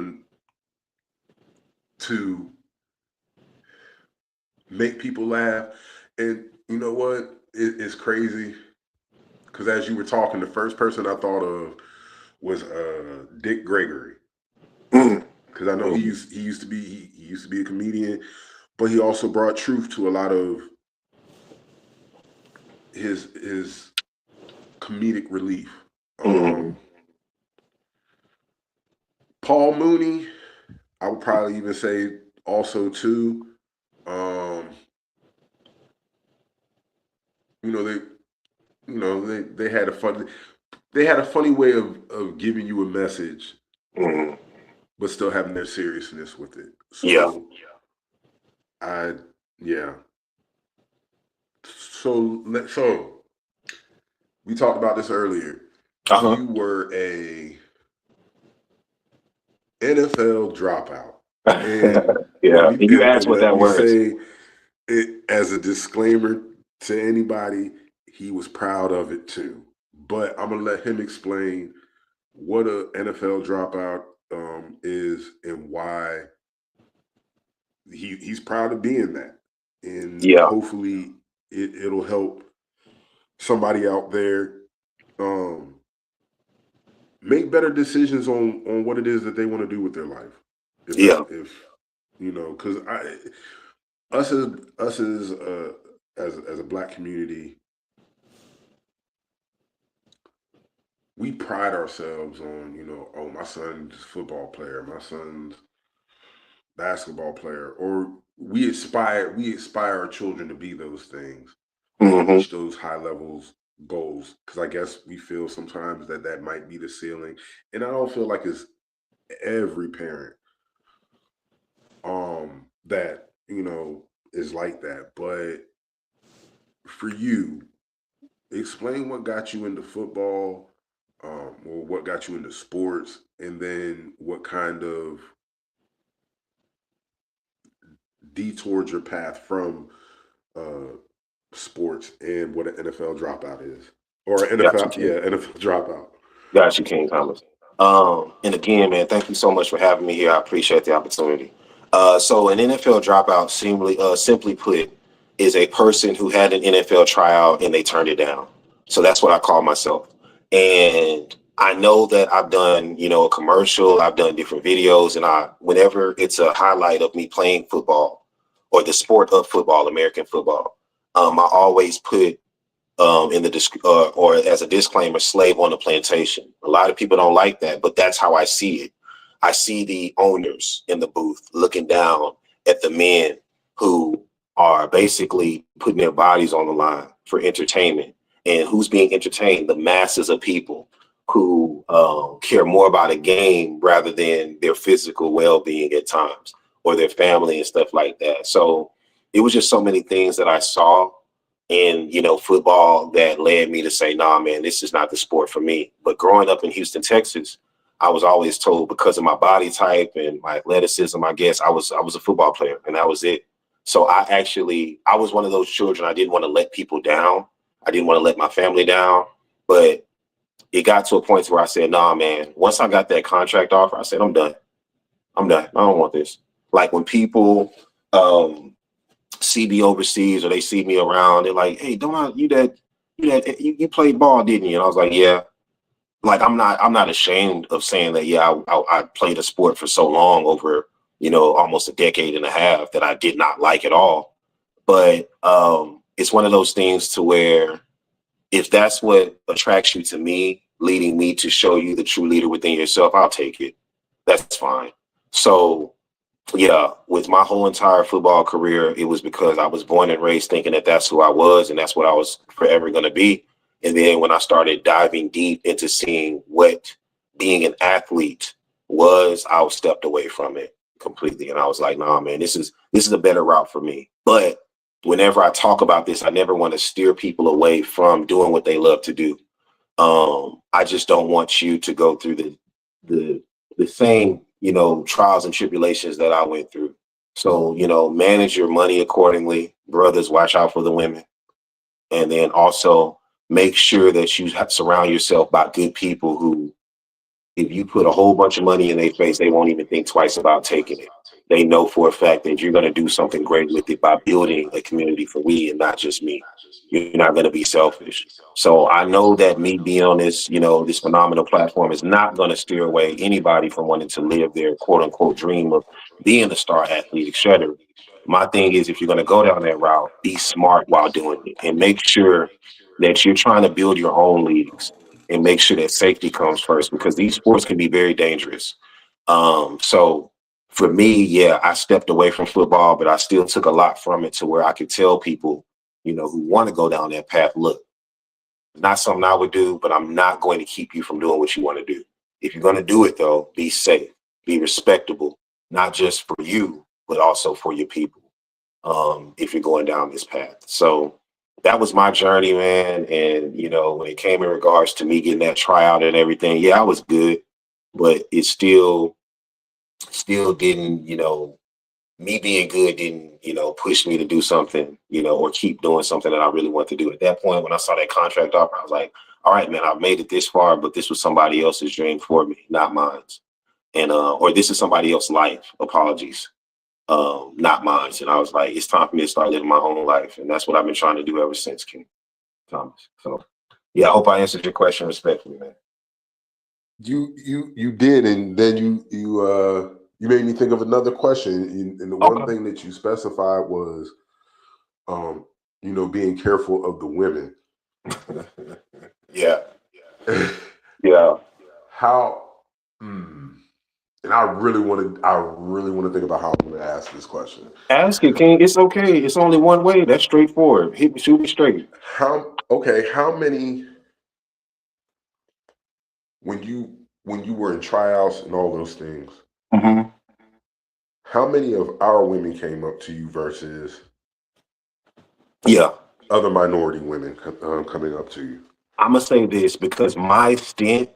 to make people laugh, and you know what? It's crazy because as you were talking, the first person I thought of was Dick Gregory, Mm, because I know mm, he used to be a comedian, but he also brought truth to a lot of his comedic relief. mm, Paul Mooney, I would probably even say also too. Um, you know they they had a funny way of giving you a message, mm. but still having their seriousness with it. Yeah. So I yeah. So we talked about this earlier. Uh-huh. You were a NFL dropout, and Yeah. And you asked what let that me word is. say it as a disclaimer to anybody, he was proud of it too. But I'm gonna let him explain what a NFL dropout is and why he's proud of being that, and Yeah. hopefully it'll help somebody out there um, make better decisions on what it is that they want to do with their life. Yeah. If because I us as us as a black community, we pride ourselves on, oh, my son's a football player, my son's basketball player, or we aspire our children to be those things or Hmm. reach those high levels goals, because I guess we feel sometimes that might be the ceiling, and I don't feel like it's every parent that is like that. But for you, explain what got you into football, or what got you into sports, and then what kind of detoured your path from uh, sports, and what an NFL dropout is, or an Got you, NFL, King. yeah, NFL dropout. Got you, King Thomas. And again, man, thank you so much for having me here. I appreciate the opportunity. So an NFL dropout, simply put, is a person who had an NFL tryout and they turned it down. So that's what I call myself. And I know that I've done, a commercial, I've done different videos, and whenever it's a highlight of me playing football or the sport of football, American football, I always put in the or as a disclaimer, slave on the plantation. A lot of people don't like that, but that's how I see it. I see the owners in the booth looking down at the men who are basically putting their bodies on the line for entertainment. And who's being entertained? The masses of people who care more about a game rather than their physical well-being at times, or their family and stuff like that. So it was just so many things that I saw in football that led me to say, nah, man, this is not the sport for me. But growing up in Houston, Texas, I was always told, because of my body type and my athleticism, I guess I was a football player, and that was it. So I was one of those children. I didn't want to let people down. I didn't want to let my family down. But it got to a point where I said, nah, man, once I got that contract offer, I said, I'm done. I'm done. I don't want this. Like when people see me overseas, or they see me around, they're like, hey, don't I, you played ball, didn't you? And I was like, yeah. Like I'm not ashamed of saying that. Yeah, I played a sport for so long, over almost a decade and a half, that I did not like at all. But it's one of those things to where, if that's what attracts you to me, leading me to show you the true leader within yourself, I'll take it. That's fine. So yeah, with my whole entire football career, it was because I was born and raised thinking that that's who I was and that's what I was forever going to be. And then when I started diving deep into seeing what being an athlete was, I stepped away from it completely. And I was like, nah, man, this is a better route for me. But whenever I talk about this, I never want to steer people away from doing what they love to do. I just don't want you to go through the the same trials and tribulations that I went through. So manage your money accordingly, brothers. Watch out for the women, and then also make sure that you surround yourself by good people who, if you put a whole bunch of money in their face, they won't even think twice about taking it. They know for a fact that you're going to do something great with it by building a community for we and not just me. You're not going to be selfish. So I know that me being on this, this phenomenal platform is not going to steer away anybody from wanting to live their quote unquote dream of being a star athlete, etc. My thing is, if you're going to go down that route, be smart while doing it, and make sure that you're trying to build your own leagues, and make sure that safety comes first, because these sports can be very dangerous. So for me, yeah, I stepped away from football, but I still took a lot from it, to where I could tell people, who want to go down that path, look, not something I would do, but I'm not going to keep you from doing what you want to do. If you're going to do it, though, be safe, be respectable, not just for you, but also for your people, if you're going down this path. So that was my journey, man. And, when it came in regards to me getting that tryout and everything, yeah, I was good, but it still didn't, me being good didn't, push me to do something, or keep doing something that I really want to do. At that point, when I saw that contract offer, I was like, all right, man, I've made it this far, but this was somebody else's dream for me, not mine. And, or this is somebody else's life. Apologies. Not mine. And I was like, it's time for me to start living my own life. And that's what I've been trying to do ever since, King Thomas. So yeah, I hope I answered your question respectfully, man. You did, and then you made me think of another question. And the one Okay. thing that you specified was, being careful of the women. Yeah. Yeah. How? And I really want to think about how I'm going to ask this question. Ask it, King. It's okay. It's only one way. That's straightforward. Shoot me straight. How? Okay. How many? When you when you were in tryouts and all those things, Hmm. how many of our women came up to you versus Yeah. other minority women coming up to you? I'm gonna say this because my stint,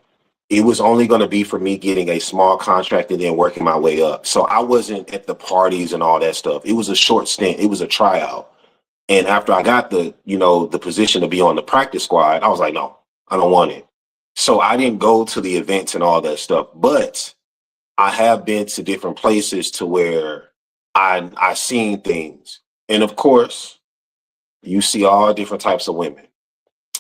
it was only gonna be for me getting a small contract and then working my way up. So I wasn't at the parties and all that stuff. It was a short stint. It was a tryout. And after I got the position to be on the practice squad, I was like, no, I don't want it. So I didn't go to the events and all that stuff. But I have been to different places to where I seen things. And of course, you see all different types of women.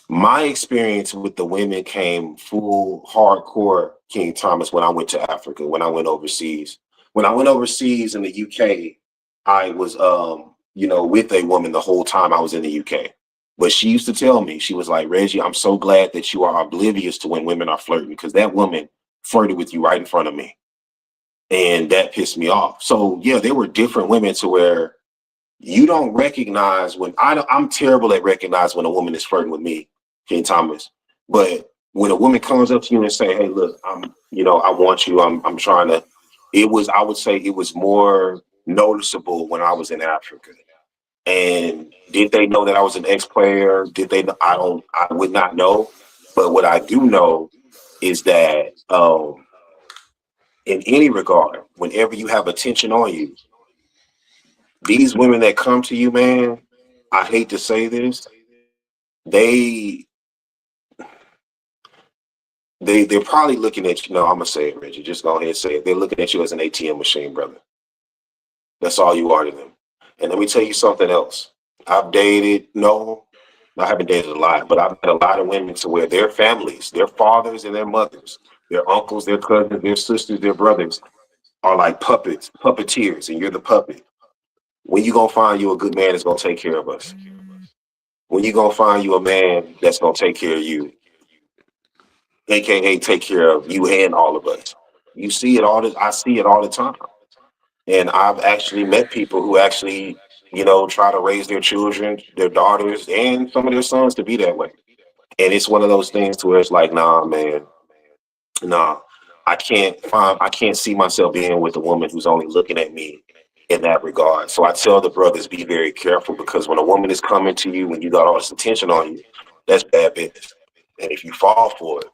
My experience with the women came full hardcore King Thomas when I went to Africa, when I went overseas. When I went overseas in the UK, I was with a woman the whole time I was in the UK. But she used to tell me, she was like, Reggie, I'm so glad that you are oblivious to when women are flirting because that woman flirted with you right in front of me. And that pissed me off. So yeah, there were different women to where you don't recognize when I'm terrible at recognizing when a woman is flirting with me, King Thomas. But when a woman comes up to you and say, "Hey, look, I want you. I'm trying to." I would say, it was more noticeable when I was in Africa. And did they know that I was an ex-player? Did they? I would not know. But what I do know is that in any regard, whenever you have attention on you, these women that come to you, man, I hate to say this, they they're probably looking at you. No, I'm gonna say it, Reggie. Just go ahead and say it. They're looking at you as an ATM machine, brother. That's all you are to them. And let me tell you something else. I've dated, no, I haven't dated a lot, but I've met a lot of women to where their families, their fathers and their mothers, their uncles, their cousins, their sisters, their brothers are like puppets, puppeteers, and you're the puppet. When you gonna find you a good man that's gonna take care of us? When you gonna find you a man that's gonna take care of you, aka take care of you and all of us? You see it all. I see it all the time, and I've actually met people who actually, try to raise their children, their daughters, and some of their sons to be that way. And it's one of those things to where it's like, nah, man, nah, I can't see myself being with a woman who's only looking at me in that regard. So I tell the brothers, be very careful because when a woman is coming to you, when you got all this attention on you, that's bad business. And if you fall for it,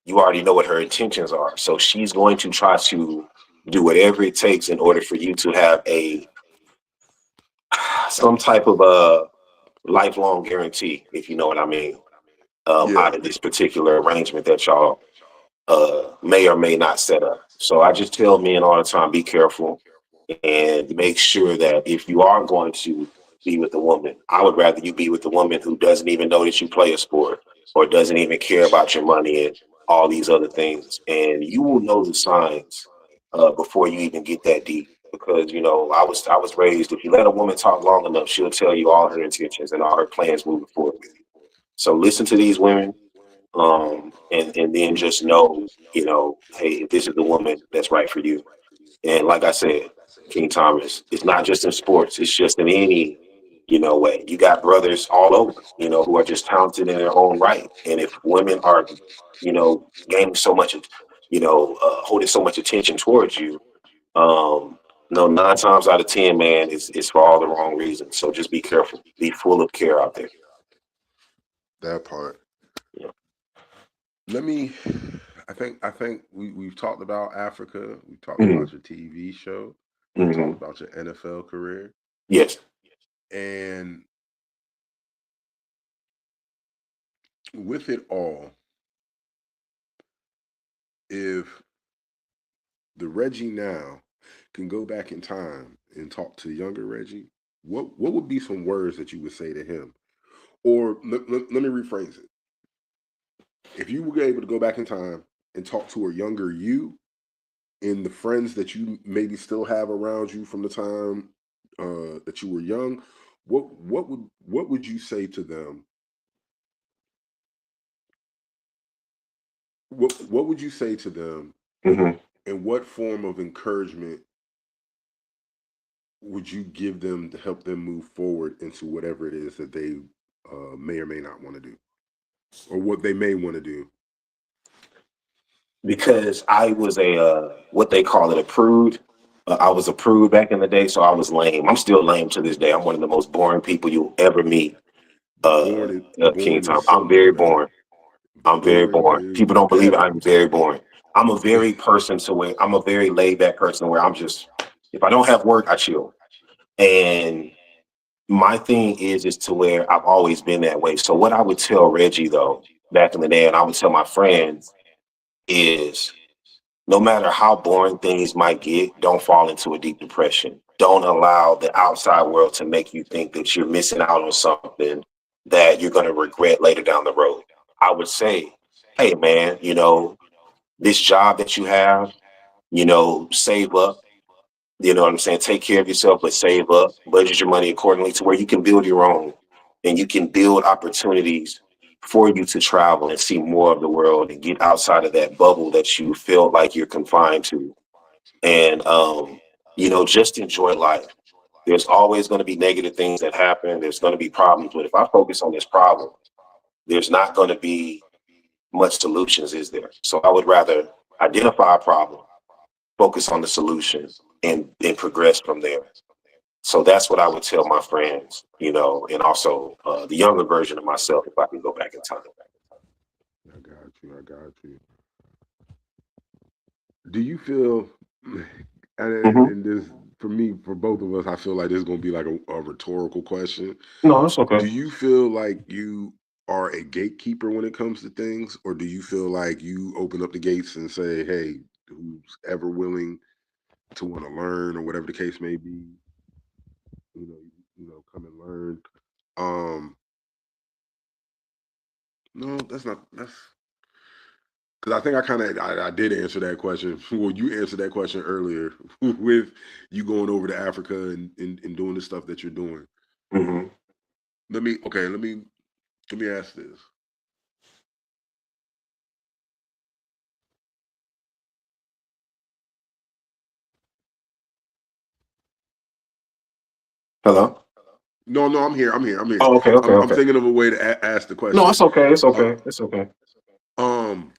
you already know what her intentions are. So she's going to try to do whatever it takes in order for you to have some type of a lifelong guarantee, if you know what I mean, Yeah, out of this particular arrangement that y'all may or may not set up. So I just tell men all the time, be careful and make sure that if you are going to be with a woman, I would rather you be with a woman who doesn't even know that you play a sport or doesn't even care about your money and all these other things. And you will know the signs before you even get that deep. Because I was raised. If you let a woman talk long enough, she'll tell you all her intentions and all her plans moving forward with you. So listen to these women, and then just know, hey, this is the woman that's right for you. And like I said, King Thomas, it's not just in sports; it's just in any, way. You got brothers all over, who are just talented in their own right. And if women are, gaining so much, holding so much attention towards you, no, 9 times out of 10, man, it's for all the wrong reasons. So just be careful. Be full of care out there. that part. Yeah. Let me. I think we've talked about Africa. We talked Hmm. about your TV show. We talked Hmm. about your NFL career, Yes. and with it all, if the Reggie now can go back in time and talk to younger Reggie, what would be some words that you would say to him? Or let me rephrase it. If you were able to go back in time and talk to a younger you and the friends that you maybe still have around you from the time that you were young, what would you say to them? What would you say to them, Hmm. and what form of encouragement would you give them to help them move forward into whatever it is that they may or may not want to do, or what they may want to do? because I was a what they call it, a prude. I was a prude back in the day, so I was lame. I'm still lame to this day. I'm one of the most boring people you'll ever meet. King Born Tom. is I'm something, very man. boring. I'm very Born boring. is People don't believe it. cat. I'm very boring. I'm a very person to where I'm a very laid back person where I'm just, if I don't have work, I chill. And my thing is to where I've always been that way. So what I would tell Reggie though, back in the day, and I would tell my friends is no matter how boring things might get, don't fall into a deep depression. Don't allow the outside world to make you think that you're missing out on something that you're going to regret later down the road. I would say, hey, man, this job that you have, save up. You know what I'm saying? Take care of yourself, but save up, budget your money accordingly to where you can build your own and you can build opportunities for you to travel and see more of the world and get outside of that bubble that you feel like you're confined to. And, just enjoy life. There's always going to be negative things that happen. There's going to be problems. But if I focus on this problem, there's not going to be much solutions, is there? So I would rather identify a problem, focus on the solution, and progress from there. So that's what I would tell my friends, and also the younger version of myself if I can go back in time. I got you. I got you. Do you feel, Hmm. and this for me, for both of us, I feel like this is gonna be like a rhetorical question. No, that's okay. Do you feel like you are a gatekeeper when it comes to things, or do you feel like you open up the gates and say, "Hey, who's ever willing to want to learn, or whatever the case may be, you know, come and learn." Um, no, that's because I think I did answer that question. Well, you answered that question earlier with you going over to Africa and doing the stuff that you're doing. Hmm. Let me ask this. Hello? No, I'm here. I'm here. I'm here. Oh, okay, okay, I'm okay. thinking of a way to ask the No, question. it's okay. It's Uh, okay. It's okay. um,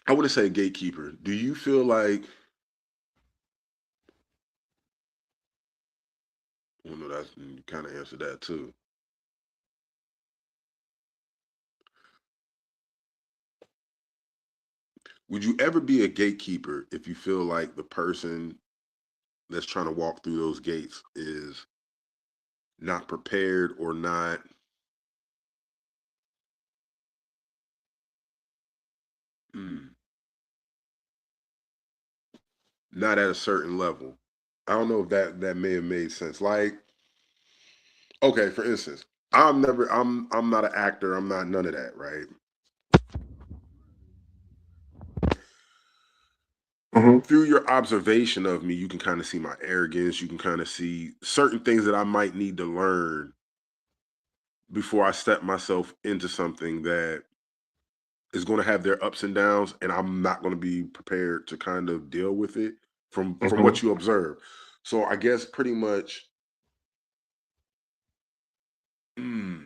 I want to say gatekeeper. Do you feel like? Oh no, that's you kind of answered that too. Would you ever be a gatekeeper if you feel like the person that's trying to walk through those gates is not prepared or mm, not at a certain level? I don't know if that may have made sense. Like, okay, for instance, I'm not an actor. I'm not none of that, right? Hmm. Through your observation of me, you can kind of see my arrogance. You can kind of see certain things that I might need to learn before I step myself into something that is going to have their ups and downs, and I'm not going to be prepared to kind of deal with it from Hmm. what you observe. So I guess pretty much, mm,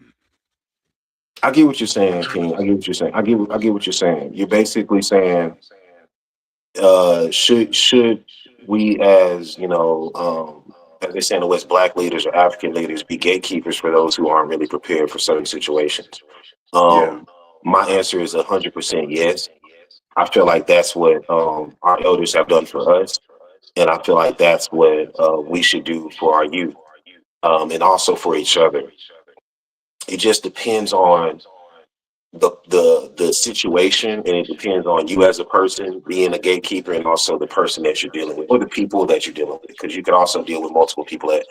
I get what you're I'm saying, trying to. King. I get what you're saying. I get what you're saying. You're basically saying, should we as as they say in the West, black leaders or African leaders be gatekeepers for those who aren't really prepared for certain situations? Yeah. Um, my answer is 100% yes. I feel like that's what our elders have done for us, and I feel like that's what we should do for our youth, and also for each other. It just depends on the situation, and it depends on you as a person being a gatekeeper, and also the person that you're dealing with or the people that you're dealing with, because you could also deal with multiple people at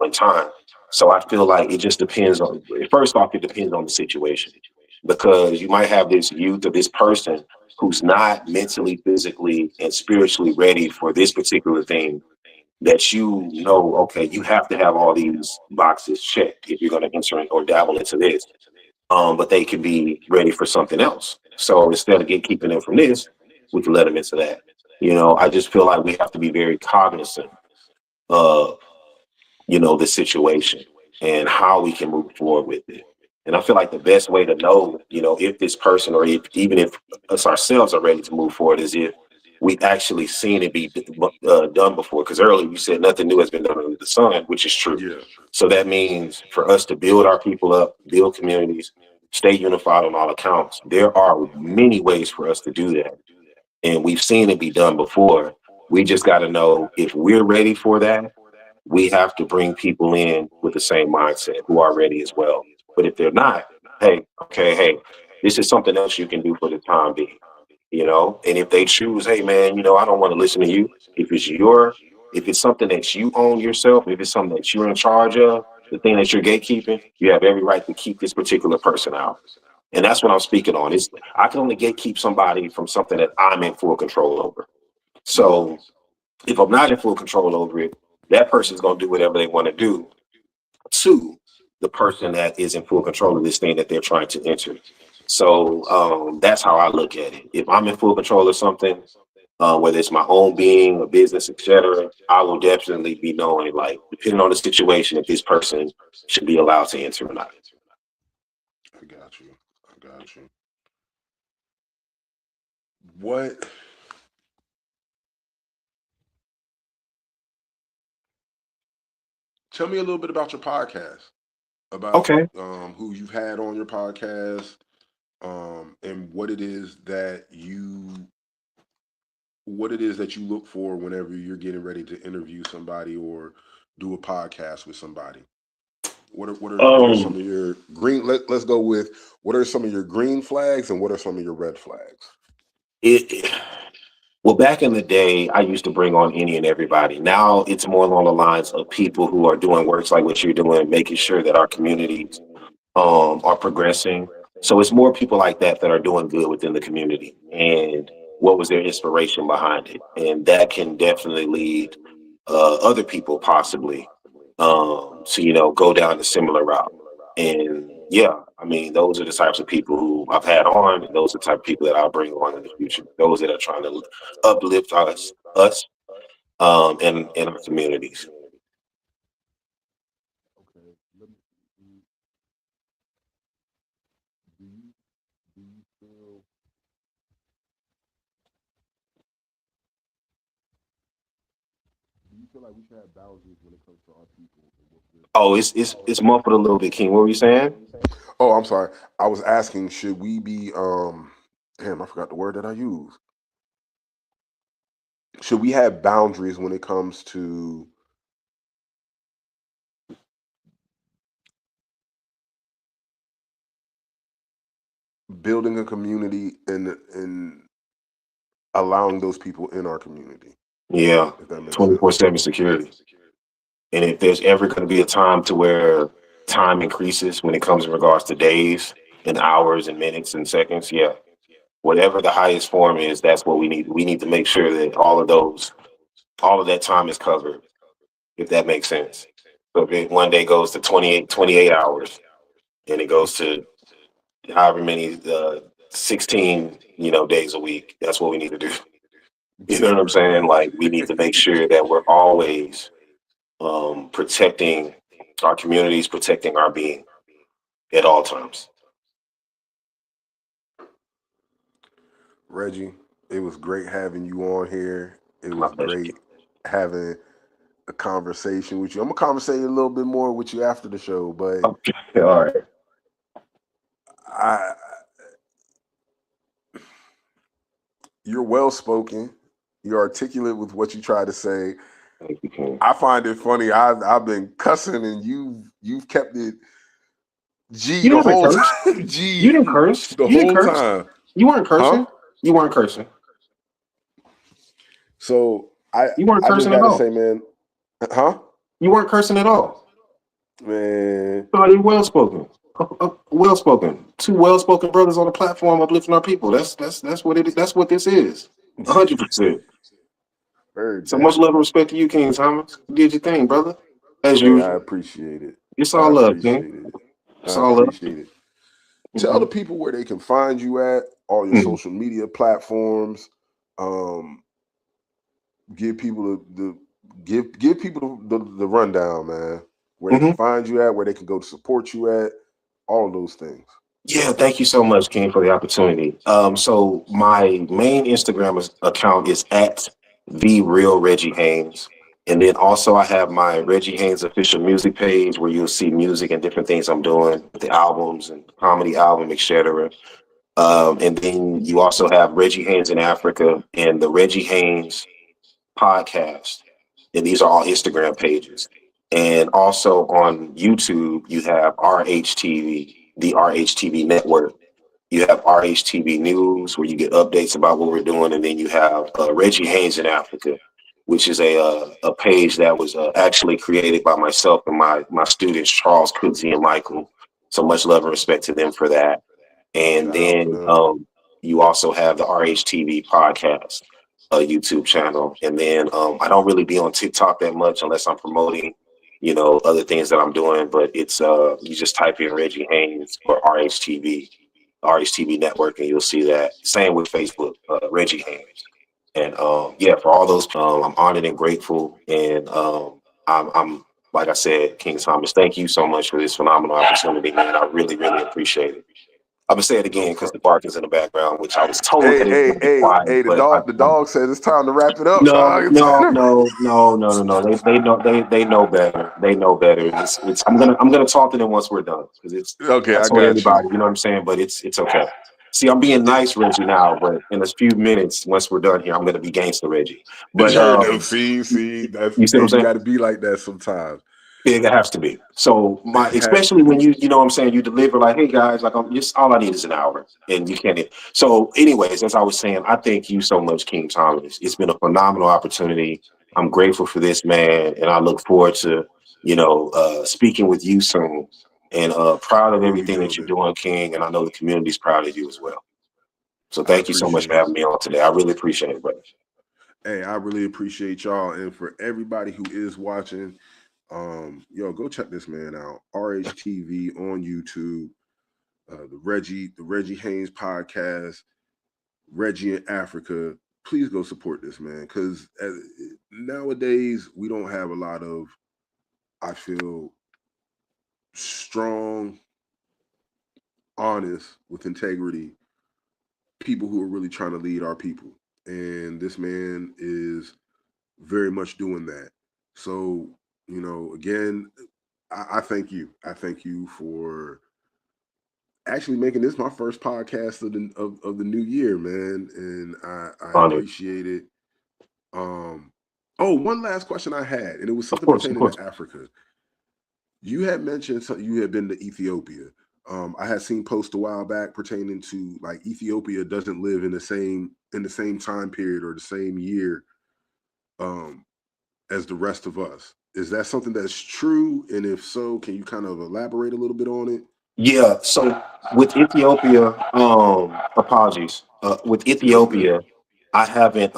one time. So I feel like it just depends on, first off, it depends on the situation, because you might have this youth or this person who's not mentally, physically, and spiritually ready for this particular thing, that okay, you have to have all these boxes checked if you're going to enter or dabble into this, but they can be ready for something else. So instead of keeping them from this, we can let them into that. I just feel like we have to be very cognizant of, the situation and how we can move forward with it. And I feel like the best way to know, if this person or even if us ourselves are ready to move forward is if we've actually seen it be done before. Because earlier you said nothing new has been done under the sun, which is true. Yeah. So that means for us to build our people up, build communities, stay unified on all accounts, there are many ways for us to do that. And we've seen it be done before. We just got to know if we're ready for that. We have to bring people in with the same mindset who are ready as well. But if they're not, hey, okay, hey, this is something else you can do for the time being, And if they choose, hey, man, I don't want to listen to you. If it's something that you own yourself, if it's something that you're in charge of, the thing that you're gatekeeping, you have every right to keep this particular person out. And that's what I'm speaking on. I can only gatekeep somebody from something that I'm in full control over. So if I'm not in full control over it, that person's going to do whatever they want to do to the person that is in full control of this thing that they're trying to enter. So that's how I look at it. If I'm in full control of something, whether it's my own being, a business, etc., I will definitely be knowing, like, depending on the situation, if this person should be allowed to enter or not. I got you. I got you. What? Tell me a little bit about your podcast, about Okay. who you've had on your podcast, and what it is that you look for whenever you're getting ready to interview somebody or do a podcast with somebody. What are some Um, of your green? Let's go with what are some of your green flags and what are some of your red flags? it, well, back in the day, I used to bring on any and everybody. Now it's more along the lines of people who are doing works like what you're doing, making sure that our communities are progressing. So it's more people like that are doing good within the community. And what was their inspiration behind it? And that can definitely lead other people possibly to, go down a similar route. And yeah, I mean, those are the types of people who I've had on, and those are the type of people that I'll bring on in the future. Those that are trying to uplift us, and our communities. Okay. Do you do you feel do you feel like we should have boundaries when it comes to our people and what we're Oh, it's muffled a little bit, King. What were you saying? Oh, I'm sorry. I was asking, should we be damn, I forgot the word that I used. Should we have boundaries when it comes to building a community and allowing those people in our community, Yeah, if that makes sense? 24/7 security. And if there's ever going to be a time to where time increases when it comes in regards to days and hours and minutes and seconds, yeah, whatever the highest form is, that's what we need. We need to make sure that all of that time is covered, if that makes sense. So if it one day goes to 28 hours and it goes to however many, 16, days a week, that's what we need to do. You know what I'm saying? Like, we need to make sure that we're always protecting our communities, protecting our being at all times. Reggie, it was great having you on here. It My was pleasure. great having a conversation with you. I'm gonna conversate a little bit more with you after the show, but Okay, all right. I you're well spoken. You're articulate with what you try to say. Thank you, King. I find it funny. I've been cussing and you've kept it G You the haven't whole cursed. time. You G didn't curse. the You didn't whole curse. time. You weren't Huh? cursing. You weren't cursing. So You weren't I just cursing at gotta all. say, man, huh? You weren't cursing at all. Man, So you're well spoken. Well spoken. Two well spoken brothers on the platform uplifting our people. That's what it is. That's what this is. 100%. heard So much that. love and respect to you, King Thomas. You did your thing, brother. As Hey, I usual. appreciate it. It's I all love, King. appreciate it. It's I all love. appreciate it. Tell the Mhm. people where they can find you at, all your Mhm. social media platforms. Um, give people give people the rundown, man. Where they can Mhm. find you at, where they can go to support you at. all those things. Yeah, thank you so much, King, for the opportunity. So my main account is at the real Reggie Haynes. And then also I have my Reggie Haynes official music page where you'll see music and different things I'm doing with the albums and comedy album, etc. And then you also have Reggie Haynes in Africa and the Reggie Haynes podcast. And these are all Instagram pages. And also on YouTube, you have RHTV, the RHTV network. You have RHTV News, where you get updates about what we're doing. And then you have Reggie Haynes in Africa, which is a page that was actually created by myself and my students, Charles, Cooksey, and Michael. So much love and respect to them for that. And Shout out to then them. you also have the RHTV podcast YouTube channel. And then I don't really be on TikTok that much unless I'm promoting, other things that I'm doing. But it's you just type in Reggie Haynes or RHTV network, and you'll see that. Same with Facebook, Reggie Haynes. And yeah, for all those, I'm honored and grateful. And I'm like I said, King Thomas, thank you so much for this phenomenal opportunity, man. I really, really appreciate it. I'm gonna say it No again because the problem. bark is in the background, which I was told Hey, that it was hey, gonna be hey, quiet, hey! but The dog says it's time to wrap it up, no, dog. It's no, time no, no, no, no, no. They know better. They know better. It's I'm gonna talk to them once we're done because it's okay, I I told got you. everybody, you know what I'm saying, but it's okay. See, I'm being nice, Reggie, now, but in a few minutes, once we're done here, I'm gonna be gangster Reggie. But No, see, that's you see what hey, I'm you saying? got to be like that sometimes. It has to be. So It my, has to especially when be. you know what I'm saying, you deliver like, hey guys, like I'm just all I need is an hour, and you can't. So, anyways, as I was saying, I thank you so much, King Thomas. It's been a phenomenal opportunity. I'm grateful for this, man, and I look forward to speaking with you soon. And proud of We'll be everything that you're building. doing, King. And I know the community's proud of you as well. So I thank you so much for appreciate it. having me on today. I really appreciate it, brother. Hey, I really appreciate y'all, and for everybody who is watching, yo, go check this man out. RHTV on YouTube. The Reggie Haynes podcast, Reggie in Africa. Please go support this man because nowadays we don't have a lot of, I feel, strong, honest, with integrity people who are really trying to lead our people. And this man is very much doing that. So, again, I thank you. I thank you for actually making this my first podcast of the new year, man. And I Honored. appreciate it. Um, oh, one last question I had, and it was Of something course, of pertaining course. to Africa. You had mentioned you had been to Ethiopia. I had seen posts a while back pertaining to like Ethiopia doesn't live in the same time period or the same year um, as the rest of us. Is that something that's true? And if so, can you kind of elaborate a little bit on it? Yeah, so with Ethiopia, apologies. With No, good. Ethiopia, I haven't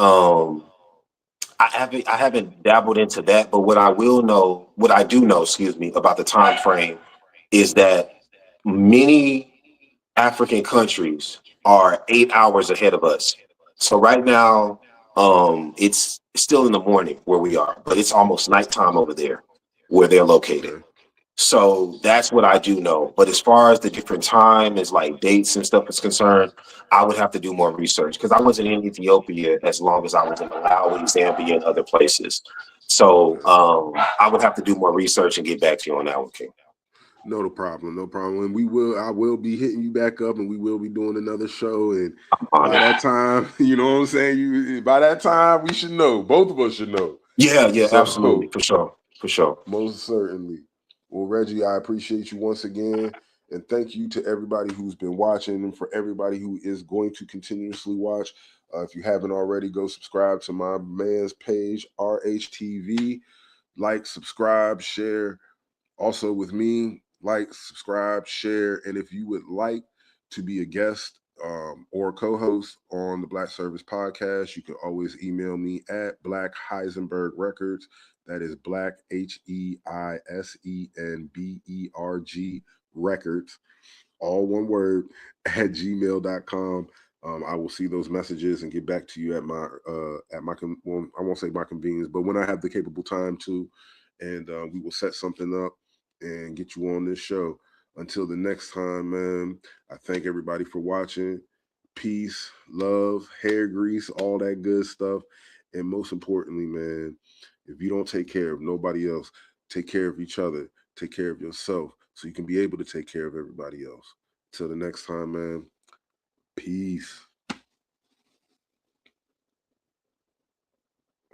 I haven't dabbled into that, but what I do know, excuse me, about the time frame is that many African countries are 8 hours ahead of us. So right now, it's still in the morning where we are, but it's almost nighttime over there where they're located. Okay. So that's what I do know. But as far as the different time as like dates and stuff is concerned, I would have to do more research because I wasn't in Ethiopia as long as I was in Malawi, Zambia, and other places. So Okay. I would have to do more research and get back to you on that one, King. No problem. No problem. And I will be hitting you back up and we will be doing another show. And I'm on by it. that time, you know what I'm saying? By that time, we should know. Both of us should know. Yeah, yeah, absolutely, So for sure, for sure. most certainly. Well, Reggie, I appreciate you once again. And thank you to everybody who's been watching and for everybody who is going to continuously watch. If you haven't already, go subscribe to my man's page, RHTV. Like, subscribe, share. Also with me, like, subscribe, share. And if you would like to be a guest or co-host on the Black Service Podcast, you can always email me at Black Heisenberg Records. That is Black Heisenberg Records, all one word, at gmail.com. I will see those messages and get back to you well, I won't say my convenience, but when I have the capable time to, and we will set something up and get you on this show. Until the next time, man, I thank everybody for watching. Peace, love, hair grease, all that good stuff. And most importantly, man, if you don't take care of nobody else, take care of each other, take care of yourself so you can be able to take care of everybody else. Till the next time, man, peace.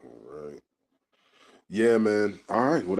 All right. Yeah, man. All right. Well,